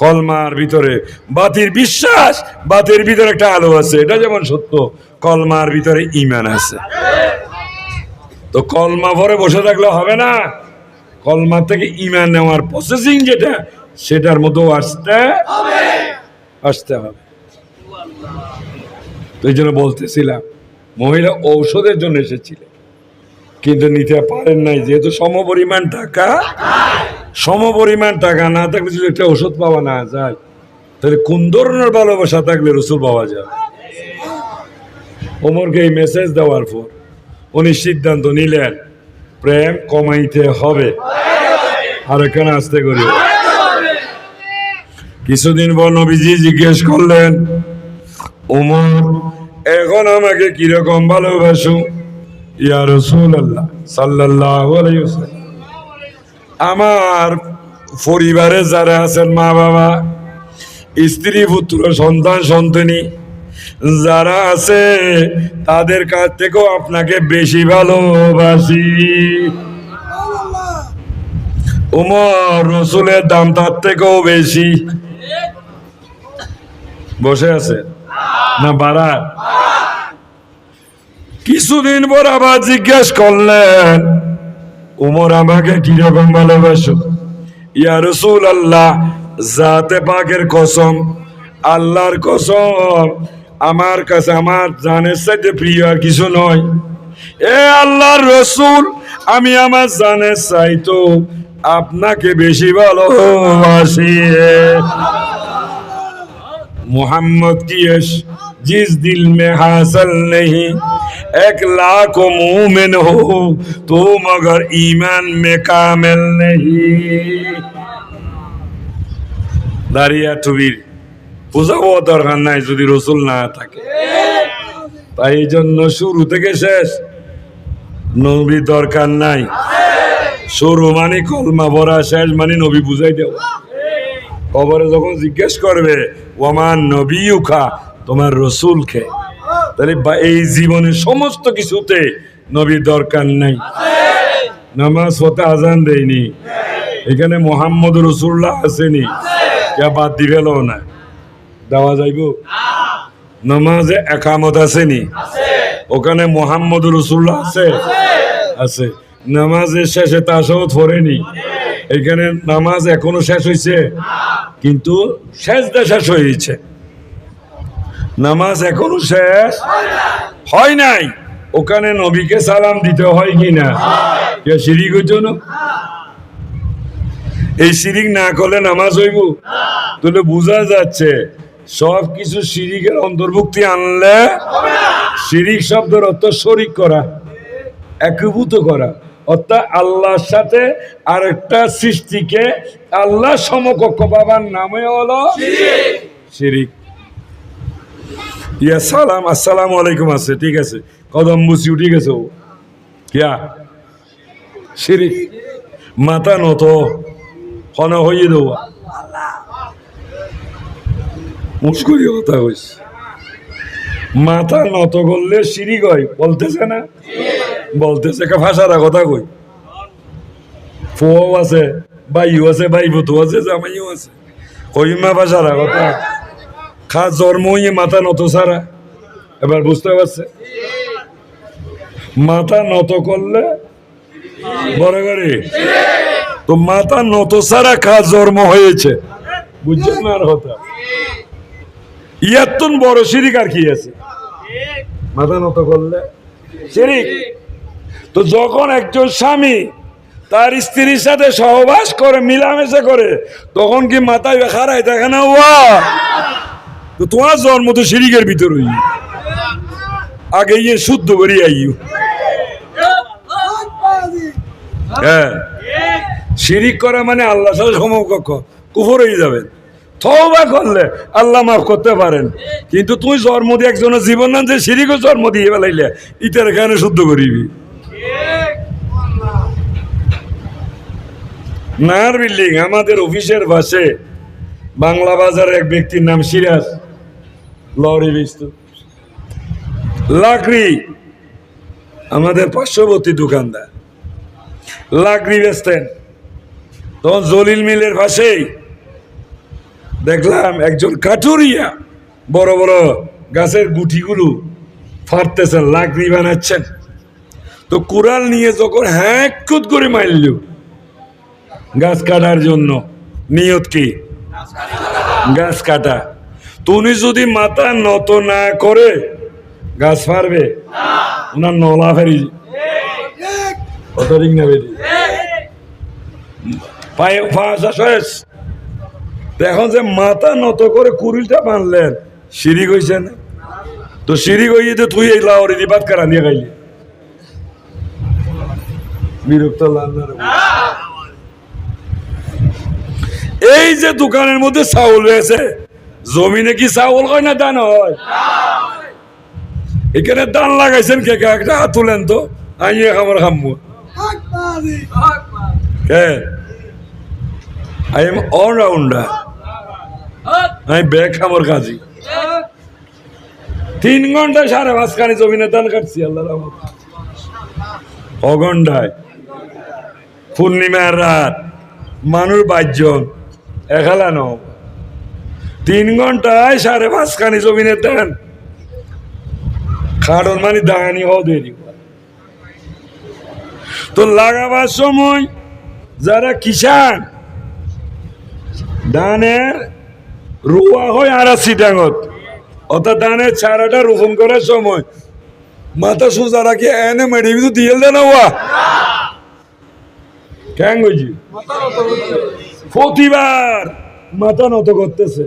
কলমার ভিতরে বাতির বিশ্বাস, বাতির ভিতরে একটা আলো আছে, এটা যেমন সত্য, কলমার ভিতরে ঈমান আছে। তো কলমা পরে বসে থাকলে হবে না, কলমা থেকে ঈমান নেওয়ার প্রসেসিং যেটা, সেটার মধ্যেও আসতে হবে। তো এই জন্য বলতেছিলাম, মহিলা ঔষধের জন্য এসেছিলেন কিন্তু নিতে পারেন নাই, যেহেতু সমপরিমাণ টাকা না থাকলে যদি একটা ওষুধ পাওয়া না যায়, তাহলে কোন ধরনের ভালোবাসা থাকলে রসুল পাওয়া যায়। ওমরকে এই মেসেজ দেওয়ার পর উনি সিদ্ধান্ত নিলেন প্রেম কমাইতে হবে, আর এখানে আসতে করি। কিছুদিন পর নবীজি জিজ্ঞেস করলেন, ওমর এখন আমাকে কিরকম ভালোবাসো? ইয়া রাসূলুল্লাহ সাল্লাল্লাহু আলাইহি ওয়াসাল্লাম, আমার পরিবারে যারা আছেন, মা বাবা, স্ত্রী পুত্র সন্তান সন্তানী যারা আছে, তাদের কাছ থেকেও আপনাকে বেশি ভালোবাসি। ওমর রসুলের দাম তার থেকেও বেশি। বসে আছে না বাড়া? কিছুদিন পর আবার জিজ্ঞেস করলেন, ওমর আমাকে কিরকম ভালোবাসো? ইয়া রাসূলুল্লাহ, জাতে পাকের কসম, আল্লাহর কসম, আমার কাছে আমার জানের চাইতে প্রিয় আর কিছু নয়। এ আল্লাহর রসুল, আমি আমার জানের চাইতো আপনাকে বেশি ভালোবাসি। मोहम्मद की जिस दिल में हासिल नहीं 1,00,000 मोमिन हो तो मगर ईमान में कामिल नहीं। দাঁড়িয়া টুবির বুঝাবো দরকার নাই যদি রসুল না থাকে। তাই এই জন্য শুরু থেকে শেষ নবী দরকার নাই। শুরু মানে কলমা পড়া, শেষ মানে নবী বুঝাই দেওয়া। কবরে যখন জিজ্ঞেস করবে ওমান নবিয়ুকা, তোমার রসুলকে, তাহলে এই জীবনের সমস্ত কিছুতে নবী দরকার নাই। নামাজ হতে আজান দেয়নি, এখানে মোহাম্মদ রসুল্লাহ আসেনি, কে বাদ দিবেল না দেওয়া যাইব? নামাজে একামত আসেনি, ওখানে মোহাম্মদ রসুল্লাহ আছে। নামাজের শেষে তাশাহুদ পড়েনি, এখানে নামাজ এখনো শেষ হয়েছে কিন্তু সেজদা শেষ হয়েছে, নামাজ এখনো শেষ হয় নাই। ওখানে নবীকে সালাম দিতে হয় কি না? শিরিক হইতো না? এই শিরিক না করলে নামাজ হইব? তাহলে বোঝা যাচ্ছে সব কিছু শিরিকের অন্তর্ভুক্তি আনলে, শিরিক শব্দের অর্থ শরিক করা, একীভূত করা, অর্থাৎ আল্লাহর সাথে আরেকটা সৃষ্টিকে আল্লাহ সমকক্ষ বাবার নামে হলো শিরিক। ইয়া সালাম আসসালামু আলাইকুম আছে, ঠিক আছে, কদম বুঝি উঠে গেছে, কিয়া শিরিক। মাথা নত হন হইয়ে দেওয়া, মুশকিল কথা হয়েছে। মাথা নত করলে শিরিক হয় বলতেছে না? বলতেছে ভাষার কথা কই, ফুয়াও আছে, ভাইও আছে, ভাই ভুতু আছে, জামাইও আছে, কইমা ভাষার কথা। খা জন্ম হইয়ে মাথা নত সারা, এবার বুঝতে পারছে? মাথা নত করলে বড় করে তো মাথা নত সারা খা জন্ম হয়েছে, বুঝছেন না? আর কথা ইয়াত্তন বড় শিরিক আর কি আছে? মাথা নত করলে শিরিক। তো যখন একজন স্বামী তার স্ত্রীর সাথে সহবাস করে, মিলামেশা করে, তখন কি মাথায় খারাই থাকে না? তো তোমার জন্ম তো শিরিকের ভিতরে, আগে ইয়ে শুদ্ধ করি আইও। হ্যাঁ, শিরিক করা মানে আল্লাহর সাথে সমকক্ষ, কুফর হয়ে যাবেন। তওবা করলে আল্লাহ মাফ করতে পারেন, কিন্তু তুই জন্ম দিয়ে একজনের জীবন না যে শিরিকও জন্ম দিয়ে বেলাইলে ইটার এখানে শুদ্ধ করিবি। নার বিল্ডিং আমাদের অফিসের পাশে বাংলা বাজারের এক ব্যক্তির নাম সিরাজ, লরি বেচত, লাকড়ি, আমাদের পার্শ্ববর্তী দোকানদার, লাকড়ি বেচতেন। তখন জলিল মিলের পাশেই দেখলাম একজন কাঠুরিয়া বড় বড় গাছের গুটিগুলো ফাটতেছেন, লাকড়ি বানাচ্ছেন। তো কুড়াল নিয়ে যখন হ্যাকুত করে মারল গাছ কাটার জন্য, নিয়ত কি গাছ কাটা, তুমি যদি মাথা নত না করে গাছ ফারবে ওনার নলা ফেরি কত রিং না বেরি পায়ে ফাঁসা শেষ। এখন যে মাথা নত করে কুড়িলটা বানলেন, শিরিক হয়েছে না? তো শিরিক হইয়ে যে তুই এই লাউরি দি ভাত কারা নিয়ে খাইলি, বিরক্ত লাগলো। এই যে দোকানের মধ্যে চাউল রয়েছে, জমিনে কি চাউল হয় না দান হয়? এখানে দান লাগাইছেন কে কে? একটা হাত তুলেন তো, আইয়ে খাবার খামবো। আই এম অলরাউন্ডার, আমি ব্যাগ খামর কাজী। 3 ঘন্টায় 5.5 খানি জমিনে দান কাটছি আল্লাহ রহমত। অঘন্টায় পূর্ণিমার রাত মানুষ 22 জন এখালানো, 3 ঘন্টায় 5.5 খানি জমিনে দেন খাড়ন মানে দাঁড়ানি হও দেরি। তো লাগাবার সময় যারা কিষান ধানের রোয়া হয় আড়াশি ডাঙত, অর্থাৎ ধানের চারাটা রোপণ করার সময় মাথা সোজা রাখি এনে মেডি কিন্তু দিয়ে দেন কেন গেছি প্রতিবার মাথা নত করতেছে।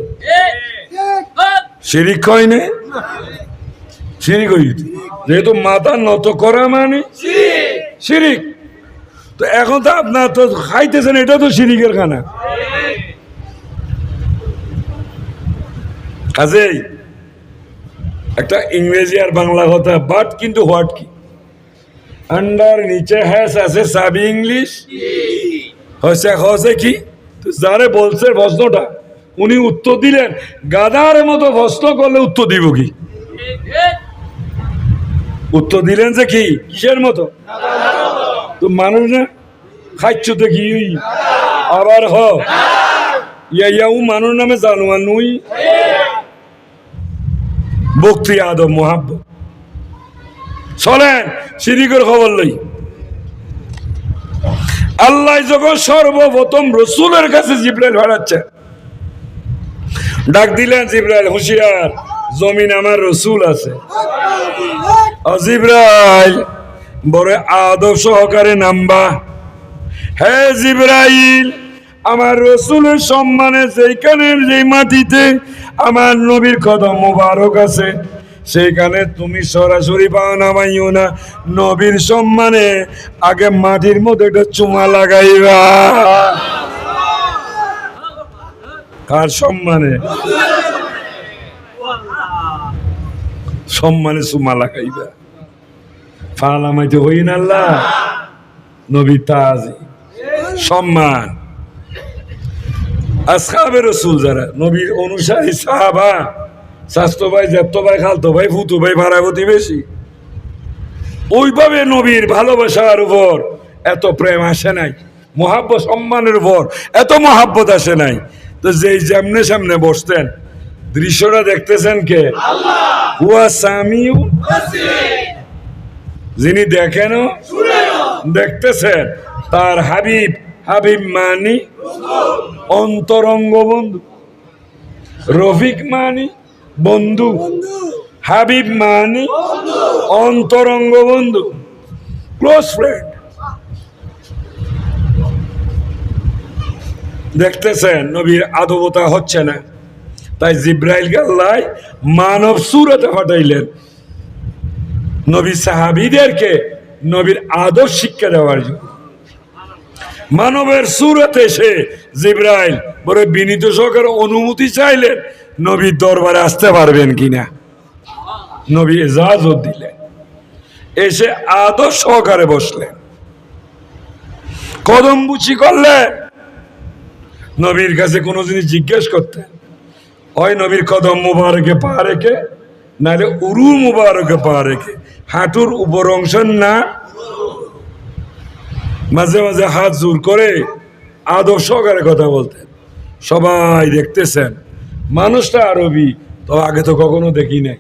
শিরিক হয় না? শিরিক হই, যেহেতু মাথা নত করা মানে শিরিক। তো এখন তো আপনার তো খাইতেছেন, এটা তো শিরিকের খানা। কাজেই একটা ইংরেজি আর বাংলা কথা, বাট কিন্তু হোয়াট কি আন্ডার নিচে হ্যাস আছে সাবি ইংলিশ হচ্ছে হচ্ছে কি। তো যারে বলছে প্রশ্নটা উনি উত্তর দিলেন, গাধার মতো প্রশ্ন করলে উত্তর দিব কি? উত্তর দিলেন যে কি কিসের মতো? তো মানুষ না খাইছ তো কি আবার হ ইয়া মানুষ নামে জানোয়ার নুই ভক্তি আদম মোহাব্বত। চলেন শিরিকের খবর লই। আল্লাহ যখন সর্বপ্রথম রসুলের কাছে জিবরাইল পাঠাচ্ছে, ডাক দিলেন, জিবরাইল হুঁশিয়ার, জমিন আমার রসুল আছে। জিবরাইল বড় আদব সহকারে নামবা। হে জিবরাইল, আমার রসুলের সম্মানে যেখানে যে মাটিতে আমার নবীর কদম মোবারক আছে সেইখানে তুমি সরাসরি পা নামাইও না, নবীর সম্মানে আগে মাটির মধ্যে একটা চুমা লাগাইবা। কার সম্মানে? সম্মানে চুমা লাগাইবা। ফালামাইতে হই না আল্লাহ নবী তাজ সম্মান। আসহাবে রসুল যারা নবীর অনুসারী সাহাবা, স্বাস্থ্য ভাই, জ্যাপ্ত ভাই, খালতো ভাই, ফুতু ভাই, ভাড়া প্রতিবেশী, ওইভাবে নবীর ভালোবাসার উপর এত প্রেম আসে নাই, মহাব্বত সম্মানের উপর এত মহাব্বত আসে নাই। তো যেই সামনে সামনে বসতেন, দৃশ্যটা দেখতেছেন কে? হুয়া সামিউ, যিনি দেখেনও দেখতেছেন। তার হাবিব, হাবিব মানি অন্তরঙ্গ বন্ধু, রফিক মানি বন্ধু, হাবিব মানি অন্তরঙ্গ বন্ধু, ক্লোজ ফ্রেন্ড। দেখতেছেন নবীর আদবতা হচ্ছে না, তাই জিব্রাইলকে আল্লাহ মানব সুরতে পাঠাইলেন নবী সাহাবীদেরকে নবীর আদব শিক্ষা দেওয়ার জন্য। মানবের সুরতে এসে জিবরাইল বড় বিনীত সহকারে অনুমতি চাইলেন নবীর দরবারে আসতে পারবেন কিনা। নবী ইজাজত দিলেন, এসে আদর সহকারে বসলেন, কদম বুচি করলেন। নবীর কাছে কোনো জিনিস জিজ্ঞেস করতেন, হয় নবীর কদম মুবারকে পা রেখে, নাহলে উরু মুবারকে পা রেখে, হাঁটুর উপর অংশ না, মাঝে মাঝে হাত জোর করে আদর সহকারে কথা বলতেন। সবাই দেখতেছেন মানুষটা আরবি, তো আগে তো কখনো দেখি নাই।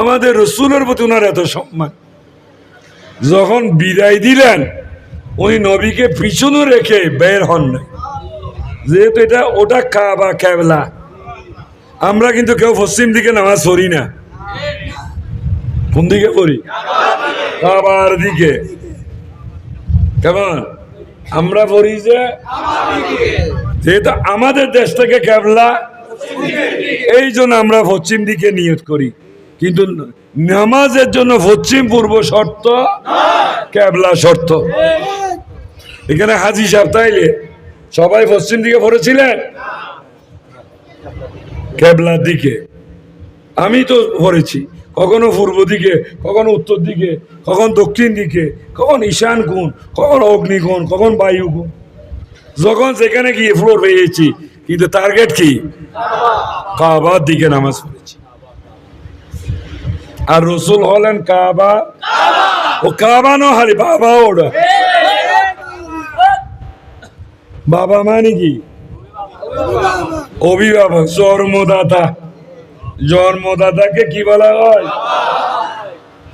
আমাদের রসুলের প্রতি ওনার এত সম্মান। যখন বিদায় দিলেন উনি নবীকে পিছনে রেখে বের হন নাই, যেহেতু এটা ওটা কাবা কেবলা। আমরা কিন্তু কেউ পশ্চিম দিকে নামাজ পড়ি না। কোন দিকে পড়ি? কাবার দিকে। কেমন আমরা পড়ি যে, যেহেতু আমাদের দেশ থেকে কেবলা, এই জন্য আমরা পশ্চিম দিকে নিয়ত করি। কিন্তু নামাজের জন্য পশ্চিম পূর্ব শর্ত, কেবলা শর্ত। এখানে হাজি সাহেব তাইলে সবাই পশ্চিম দিকে পড়েছিলেন, কেবলার দিকে। আমি তো পড়েছি কখনো পূর্ব দিকে, কখনো উত্তর দিকে, কখন দক্ষিণ দিকে, কখন ঈশান কোণ, কখন অগ্নিকোণ, কখন বায়ু কোণ, যখন সেখানে গিয়ে ফ্লোর পেয়েছি। কিন্তু টার্গেট কি? কাবার দিকে নামাজ পড়েছি। আর রসুল হলেন কাবা। ও কাবা নহারি বাবা, ওটা বাবা মানে কি? অভিভাবক, জন্মদাতা। জন্মদাতাকে কি বলা হয়?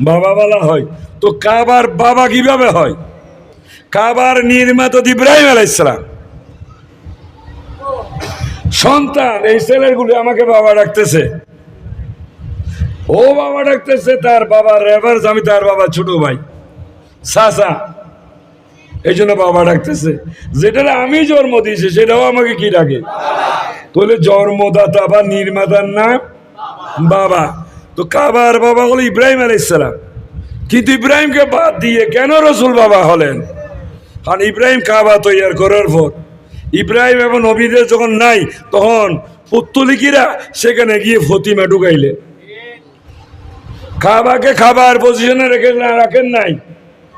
বাবা বলা হয়। তো কাবার বাবা কিভাবে হয়? কাবার নির্মাতা ইব্রাহিম আলাইহিস সালাম। সন্তান এই ছেলেগুলি আমাকে বাবা ডাকতেছে, ও বাবা ডাকতেছে, তার বাবা রেভার্স, আমি তার বাবা ছোট ভাই, চাচা, এই জন্য বাবা ডাকতেছে। যেটা আমি জন্ম দিয়েছি সেটাও আমাকে কি ডাকে? তাহলে জন্মদাতা বা নির্মাতার নাম বাবা। তো কাবার বাবা হলো ইব্রাহিম আলাইহিস সালাম। কিন্তু ইব্রাহিমকে বাদ দিয়ে কেন রসুল বাবা হলেন? কারণ ইব্রাহিম কাবা তৈরি করার পর, ইব্রাহিম এবং নবীদের যখন নাই, তখন পুত্তলিকিরা সেখানে গিয়ে ফতিমা ঢুকাইলেন। কাবাকে খাবার পজিশনে রাখেন নাই,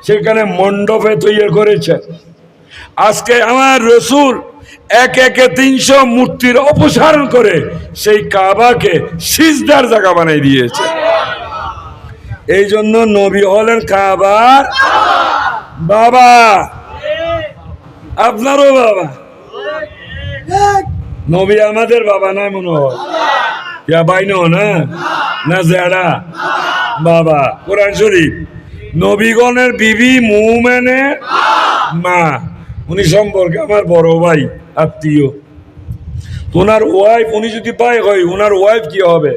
সেখানে মণ্ডপে তৈরি করেছে। আজকে আমার রসুল এক একে 300 মূর্তির অপসারণ করে সেই কাবাকে সিজদার জায়গা বানাই দিয়েছে। এই জন্য নবী হলেন কাবার বাবা, আপনারও বাবা। নবী আমাদের বাবা নাই মনে হয়, বাইনো না না জেডা বাবা। কোরআন শরীফ, নবীগণের বিবি মুমেনের মা, উনি সম্পর্কে আমার বড় ভাই, আত্মীয়। ওনার ওয়াইফ, উনি যদি পায় হয়, ওনার ওয়াইফ কি হবে?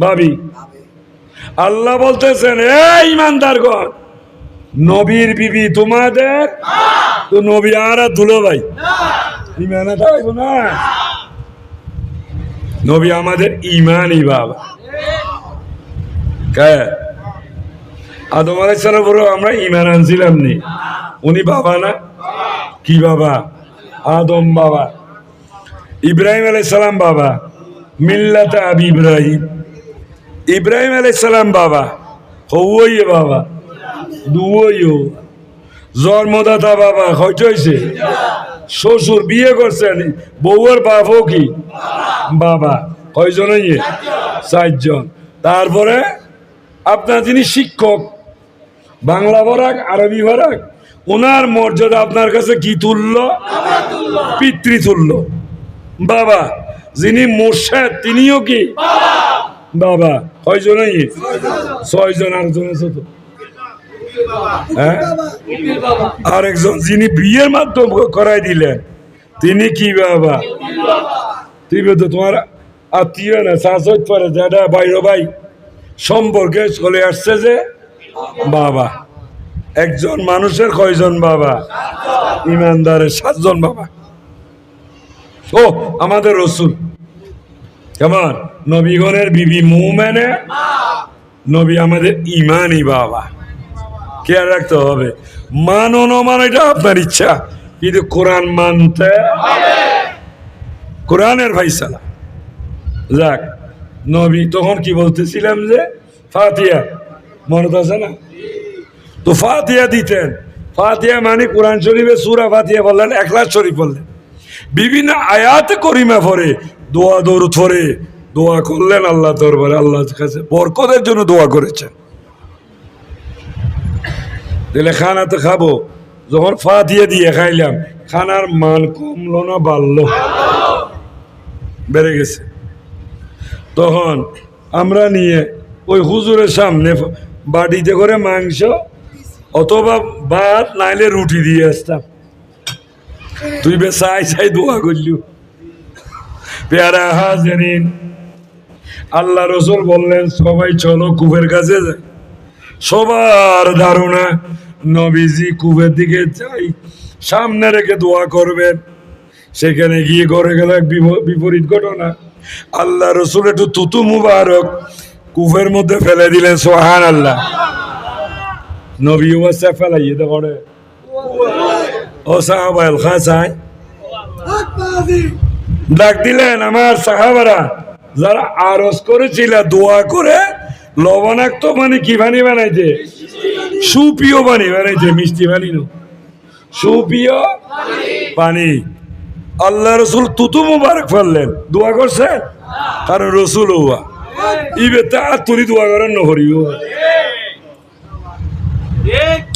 ভাবি। আল্লাহ বলতেছেন, এই ইমানদারগণ, নবীর বিবি তোমাদের, তো নবী আর দুলো ভাই, ইমানে থাকব না। নবী আমাদের ইমানই বাবা। আদম আলাইহিস সালাম বলে আমরা ইমান আনছিলাম নি, উনি বাবা না? কি বাবা? আদম বাবা। ইব্রাহিম আলাইহিস সালাম বাবা, মিল্লাতে আবি ইব্রাহিম। ইব্রাহিম আলাইহিস সালাম বাবা, হই বাবা, দুইও। জন্মদাতা বাবা কয়টা হয়েছে? শ্বশুর বিয়ে করছেন, বউয়ের বাপও কি বাবা। কয়জন? 4জন। তারপরে আপনার যিনি শিক্ষক, বাংলা ভরাক আরবি ভরাক, ওনার মর্যাদা আপনার কাছে কি তুল্য? পিতৃতুল্য বাবা। যিনি মুর্শিদ তিনিও কি বাবা। কয়জন? 6জন। আরেকজন আছে তো, হ্যাঁ, আরেকজন যিনি বিয়ের মাধ্যম করাই দিলেন তিনি কি বাবা? তুই তো তোমার আত্মীয় না, শাসক পরে যেটা বাইর ভাই সম্পর্কে চলে আসছে যে বাবা। একজন মানুষের কয়জন বাবা? ইমানদারের 7জন বাবা। ও আমাদের রসুল কেমন? নবীগণের বিবি মুমেনে, নবী আমাদের ইমানই বাবা। খেয়াল রাখতে হবে, মান ও নমান এটা আপনার ইচ্ছা। কিন্তু কোরআন মানতে কোরআনের ফাইসালা। যাক, নবী তখন কি বলতেছিলাম যে ফাতিহা মনে আছে না? তো ফাতিহা দিতেন। ফাতিহা মানে কোরআন শরীফে সূরা ফাতিহা বললেন, ইখলাস শরীফ বললেন, বিভিন্ন আয়াতে করিমা পড়ে দোয়া দরুদ পড়ে দোয়া করলেন আল্লাহ দরবারে, আল্লাহর কাছে বরকতের জন্য দোয়া করেছেন। তাহলে খানা তো খাবো, যখন ফাতিহা দিয়ে খাইলাম খানার মান কমলো না বাড়লো? বেড়ে গেছে। তখন আমরা নিয়ে ওই হুজুরের সামনে বাড়িতে করে মাংস অথবা ভাত নাইলে রুটি দিয়ে আসতাম। তুই বে চাই চাই দোয়া করলি। পেয়ারা হাজেরিন, আল্লাহ রসুল বললেন সবাই চলো কূপের কাছে যায়। সবার ধারণা নবীজি কূপের দিকে যাই, সামনে রেখে দোয়া করবেন। সেখানে গিয়ে করে গেল এক বিপরীত ঘটনা। আল্লাহ রসুল একটু তুতু মুবারক কূপের মধ্যে ফেলে দিলেন, সুবহান আল্লাহ। নবী ওয়াসা ফেলাইয়ে তো করে ও সাহাবায়ে খাসায় ডাক দিলেন, আমার সাহাবারা যারা আরজ করেছিল দোয়া করে লবণাক্ত মানে কি পানি বানাইছে? সুপিয় পানি বানাইছে, মিষ্টি পানি নো, সুপিয় পানি। আল্লাহ রসুল তুতু মুবারক ফেললেন, দোয়া করছেন, কারণ রসুল হওয়া ইবে তা তুলি দোয়া করেন নহরিও।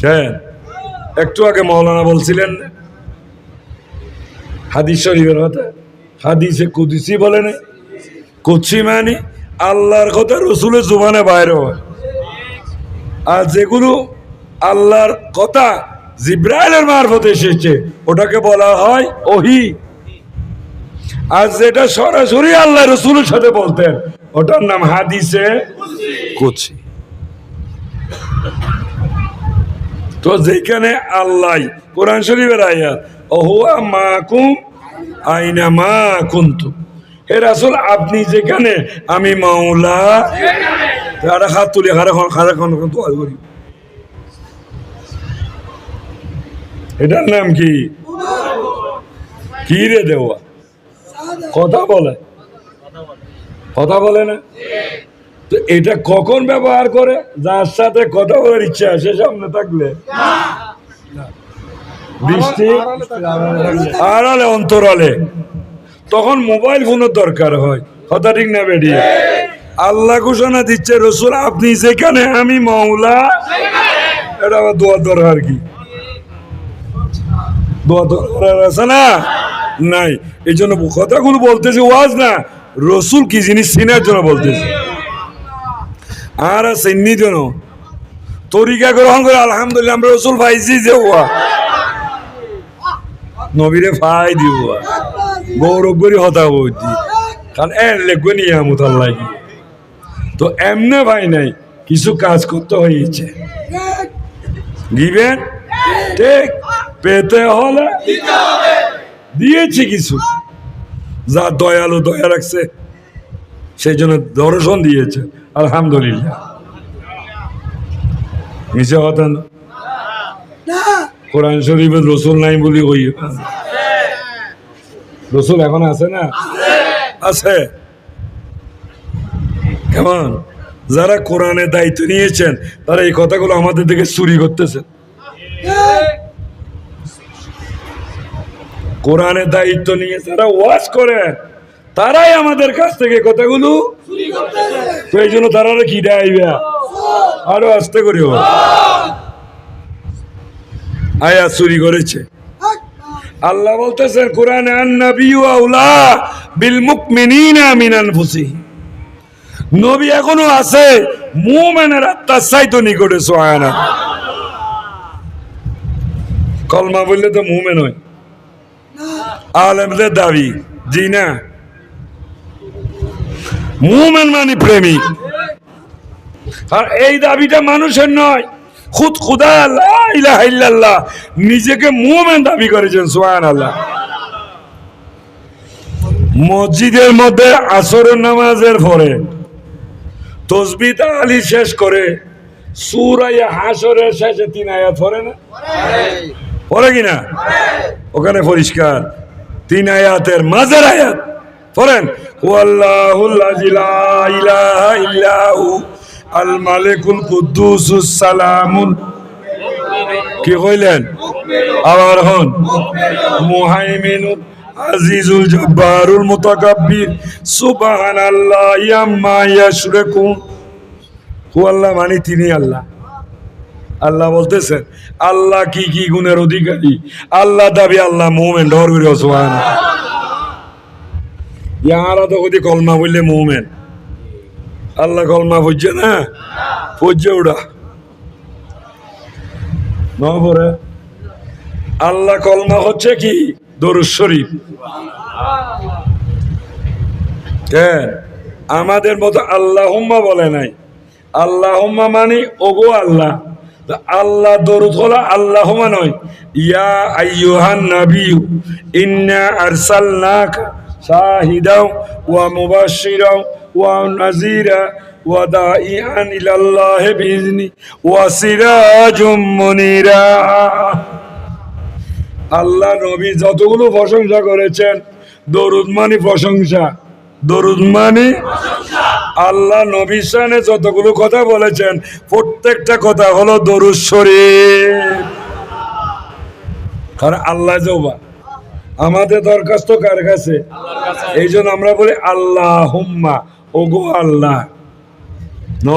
হ্যাঁ, একটু আগে মৌলানা বলছিলেন হাদিস শরীফের কথা, হাদিসে কুদসি বলে না, কুদসি মানে আল্লাহর কথা রসুলের জুবানে বাইরে হয়। আর যেগুলো আল্লাহর কথা জিব্রাইলের মারফতে এসেছে ওটাকে বলা হয় ওহী। আর যেটা সরাসরি আল্লাহ রসুলের সাথে বলতেন ওটার নাম হাদিসে কুদসি। তো যেখানে আল্লাহ কোরআন শরীফের আয়াত ওহুয়া মাকুম আইনা মা কুনতুম, হে রাসূল আপনি যেখানে আমি মাওলা। আরে হাত তুলি হারাখন দোয়া করি। এটার নাম কি? কি রে দেওয়া? কথা বলে, কথা বলে না? তো এটা কখন ব্যবহার করে? যার সাথে কথা বলার ইচ্ছা সে সামনে থাকলে, বৃষ্টি আড়ালে অন্তরালে, তখন মোবাইল ফোনের দরকার হয়। কথা ঠিক না বেরিয়ে? আল্লাহ ঘোষণা দিচ্ছে রসুল আপনি যেখানে আমি মাওলা। এটা আবার দোয়া দরকার কি? দোয়া দরকার আছে না? নাই। এই জন্য কথাগুলো বলতেছে ওয়াজ না, রসুল কি জিনিস চিনার জন্য বলতেছে। আর চিনি জন্য তরিকা গ্রহণ করে আলহামদুলিল্লাহ আমরা রসুল পাইছি যে ওয়া নবীরে ফাই দিব গৌরব করি হতা বলছি, কারণ এর লেখবে নিয়ামত আল্লাহ। তো এমনে ভাই নাই, কিছু কাজ করতে হয়েছে। দিবেন ঠিক, পেতে হলে দিয়েছি কিছু। যা দয়ালু দয়া রাখছে সেই জন্য দর্শন দিয়েছে, আলহামদুলিল্লাহ। মিশে কথা না, কোরআন শরীফে রসুল নাই বলি ওই রসুল এখন আছে না? আছে। কেমন? যারা কোরআনের দায়িত্ব নিয়েছেন তারা এই কথাগুলো আমাদের থেকে চুরি করতেছেন। কোরআনের দায়িত্ব নিয়ে যারা ওয়াজ করে তারাই আমাদের কাছ থেকে কথাগুলো তো এই জন্য তারা কি দেয় আরো আস্তে করে আয়া চুরি করেছে। আল্লাহ বলতেছেন কোরআনে আন-নাবিয়্যু আওলা বিল মুমিনিনা মিন আনফুসিহিম, নবী এখনো আছে মুমিনের আত্মার চাইতে নিকটে। সুবহানাল্লাহ। কলমা বললে তো মুমিন হয়, আলেমদের দাবি জি না। মুমিন মানে প্রেমিক, আর এই দাবিটা মানুষের নয়, খুদ খুদা লা ইলাহা ইল্লাল্লাহ নিজেকে মুমিন দাবি করেছেন। সুবহানাল্লাহ। মসজিদের মধ্যে আসরের নামাজের পরে তাসবিহ তাহলিল শেষ করে সূরা হাশরের শেষে 3 আয়াত পড়ে না? পড়ে কিনা? ওখানে পরিষ্কার 3 আয়াতের মাঝের আয়াত পড়েন, ওয়াল্লাহুল্লাযী লা ইলাহা ইল্লাহু আল মালিকুল কুদ্দুসুস সালামুল, কি কইলেন আবার হন, মুহাইমিনুল আজিজুল জব্বারুল মুতাকাব্বির সুবহানাল্লাহি আম্মা ইয়াশরিকুন। আল্লাহ মানে তিনি আল্লাহ। আল্লাহ বলতেছেন আল্লাহ কি কি গুণের অধিকারী, আল্লাহ দাবি আল্লাহ মুমিন, ডর করে সুবহানাল্লাহ। ইয়ারা তো কদি কলমা বললে মুমিন, আল্লাহ কলমা বুঝছে না, বুঝছে ওটা নবরে। আল্লাহ কলমা হচ্ছে কি দরুদ শরীফ। কেন আমাদের মতো আল্লাহুম্মা বলে নাই, আল্লাহুম্মা মানে ওগো আল্লাহ। আল্লাহ দরুদ হলো আল্লাহুম্মা নয়, ইয়া আইয়ুহান নাবিয়্যু ইন্না আরসালনাকা শাহিদাও ওয়া মুবাশশিরাও ওয়া নাযীরা ওয়া দাঈআন ইলাল্লাহি বিইজনি ওয়া সিরাজুম মুনীরা। আল্লাহ নবী যতগুলো প্রশংসা করেছেন, দরুদ মানে প্রশংসা, দরুদ মানে আল্লাহ নবী শানে যতগুলো কথা বলেছেন প্রত্যেকটা কথা হলো দরুদ শরীফ। কারণ আল্লাহ জবা আমাদের দরখাস্ত কার কাছে, এই জন্য আমরা বলি আল্লাহুম্মা, ওগো আল্লাহ, ন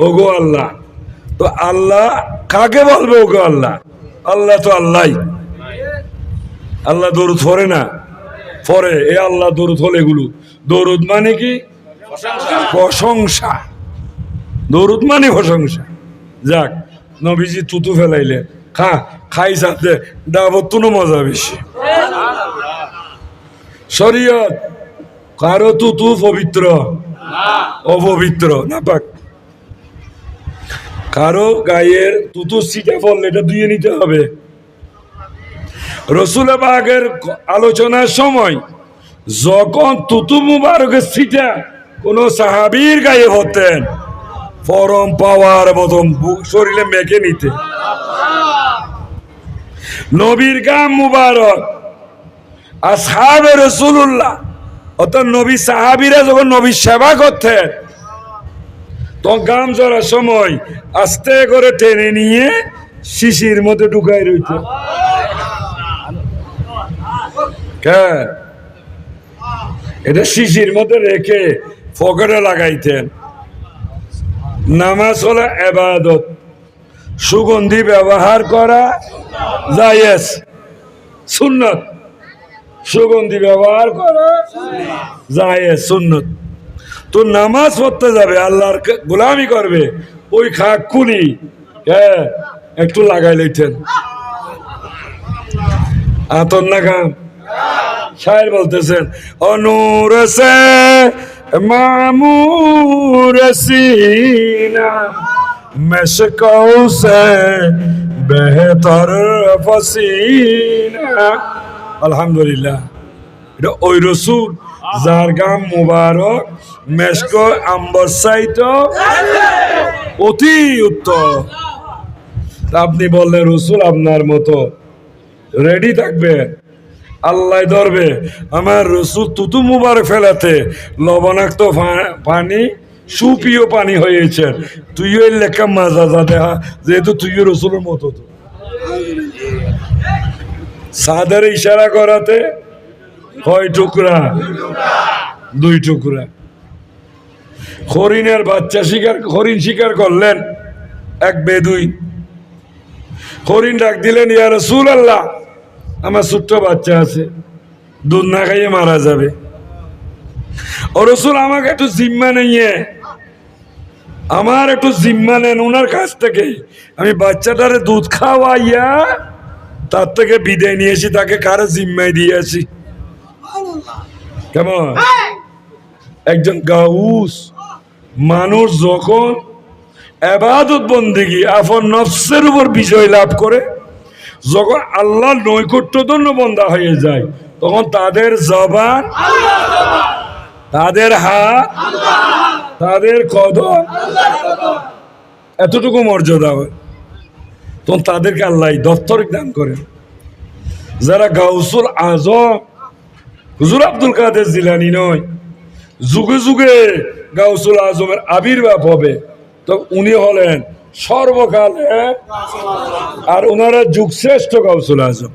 ওগো আল্লাহ। তো আল্লাহ কাকে বলবে ওগো আল্লাহ? আল্লাহ তো আল্লাহ। আল্লাহ দরুদ পড়ে না, পড়ে। এ আল্লাহ দরুদ হলে এগুলো দরুদ মানে কি প্রশংসা, দরুদ মানে প্রশংসা। যাক নবীজি তুতু ফেলাইলে খাই সাথে ডাবত তুনো মজা বেশি। শরীয়ত কারো তুতু পবিত্র অপবিত্র না পাক, কারো গায়ের তুতু সিটা ফল এটা ধুয়ে নিতে হবে। রসুল পাকের আলোচনার সময় যখন তুতু মুবারকের সিটা কোন সাহাবীর গায়ে হতেন, পরম পাওয়ার মতন শরীরে মেখে নিতে। নবীর গাম মুবারক আসহাবে রাসূলুল্লাহ অর্থাৎ নবী সাহাবীরা যখন নবীর সেবা করতেন, তখন গাম জড়ার সময় আস্তে করে টেনে নিয়ে শিশির মধ্যে ঢুকাই রইত। এটা শিশির মধ্যে রেখে পকেটে লাগাইতেন। নামাজ হলো ইবাদত, সুগন্ধি ব্যবহার করা জায়েজ, সুন্নত। সুগন্ধি ব্যবহার করা জায়েজ, সুন্নত। তো নামাজ পড়তে যাবে, আল্লাহর গোলামি করবে, ওই খাক কুলি একটু লাগাই লইতেন। আতর না কাম শায়ের বলতেছেন, অনুর সে মামুর সিনা মেশকৌ সে বেহতর ফসিনা। আলহামদুলিল্লাহ, এটা ওই রসুল যার গাম মুবারক মেশক আম্বর চাইতো অতি উত্তম। আপনি বললেন রসুল আপনার মতো রেডি থাকবেন, আল্লাহ ধরবে। আমার রসুল তুতু মুবারক ফেলাতে লবণাক্ত পানি সুপ্রিয় পানি হয়েছে, তুইও এর লেখা মাজা যা দেখা, যেহেতু তুইও রসুলের মতো। তো সাদের ইশারা করাতে কয় টুকরা? 2 টুকরা। হরিণের বাচ্চা শিকার, হরিণ শিকার করলেন এক বেদুই। হরিণ ডাক দিলেন, ইয়া রাসূলুল্লাহ, আমার ছোট্ট বাচ্চা আছে, দুধ না খাইয়ে মারা যাবে। ও রসুল, আমাকে একটু জিম্মা নিয়ে, আমার একটু জিম্মা নেন ওনার কাছ থেকে, আমি বাচ্চাটারে দুধ খাওয়াইয়া তার থেকে বিদায় নিয়েছি, তাকে কারো জিম্মায় দিয়ে আসি। কেমন? একজন গাউস মানুষ যখন ইবাদত বন্দেগী আপন নফসের উপর বিজয় লাভ করে, যখন আল্লাহর নৈকট্যধন্য বান্দা হয়ে যায়, তখন তাদের জবান, তাদের হাত, তাদের কদম এতটুকু মর্যাদা হয়, তখন তাদেরকে আল্লাহ দপ্তরিক দান করেন। যারা গাউসুল আজম হুজুর আব্দুল কাদের জিলানী নয়, যুগে যুগে গাউসুল আজমের আবির্ভাব হবে, তো উনি হলেন সর্বকালে আর ওনারা যুগশ্রেষ্ঠ গাউসুল আজম।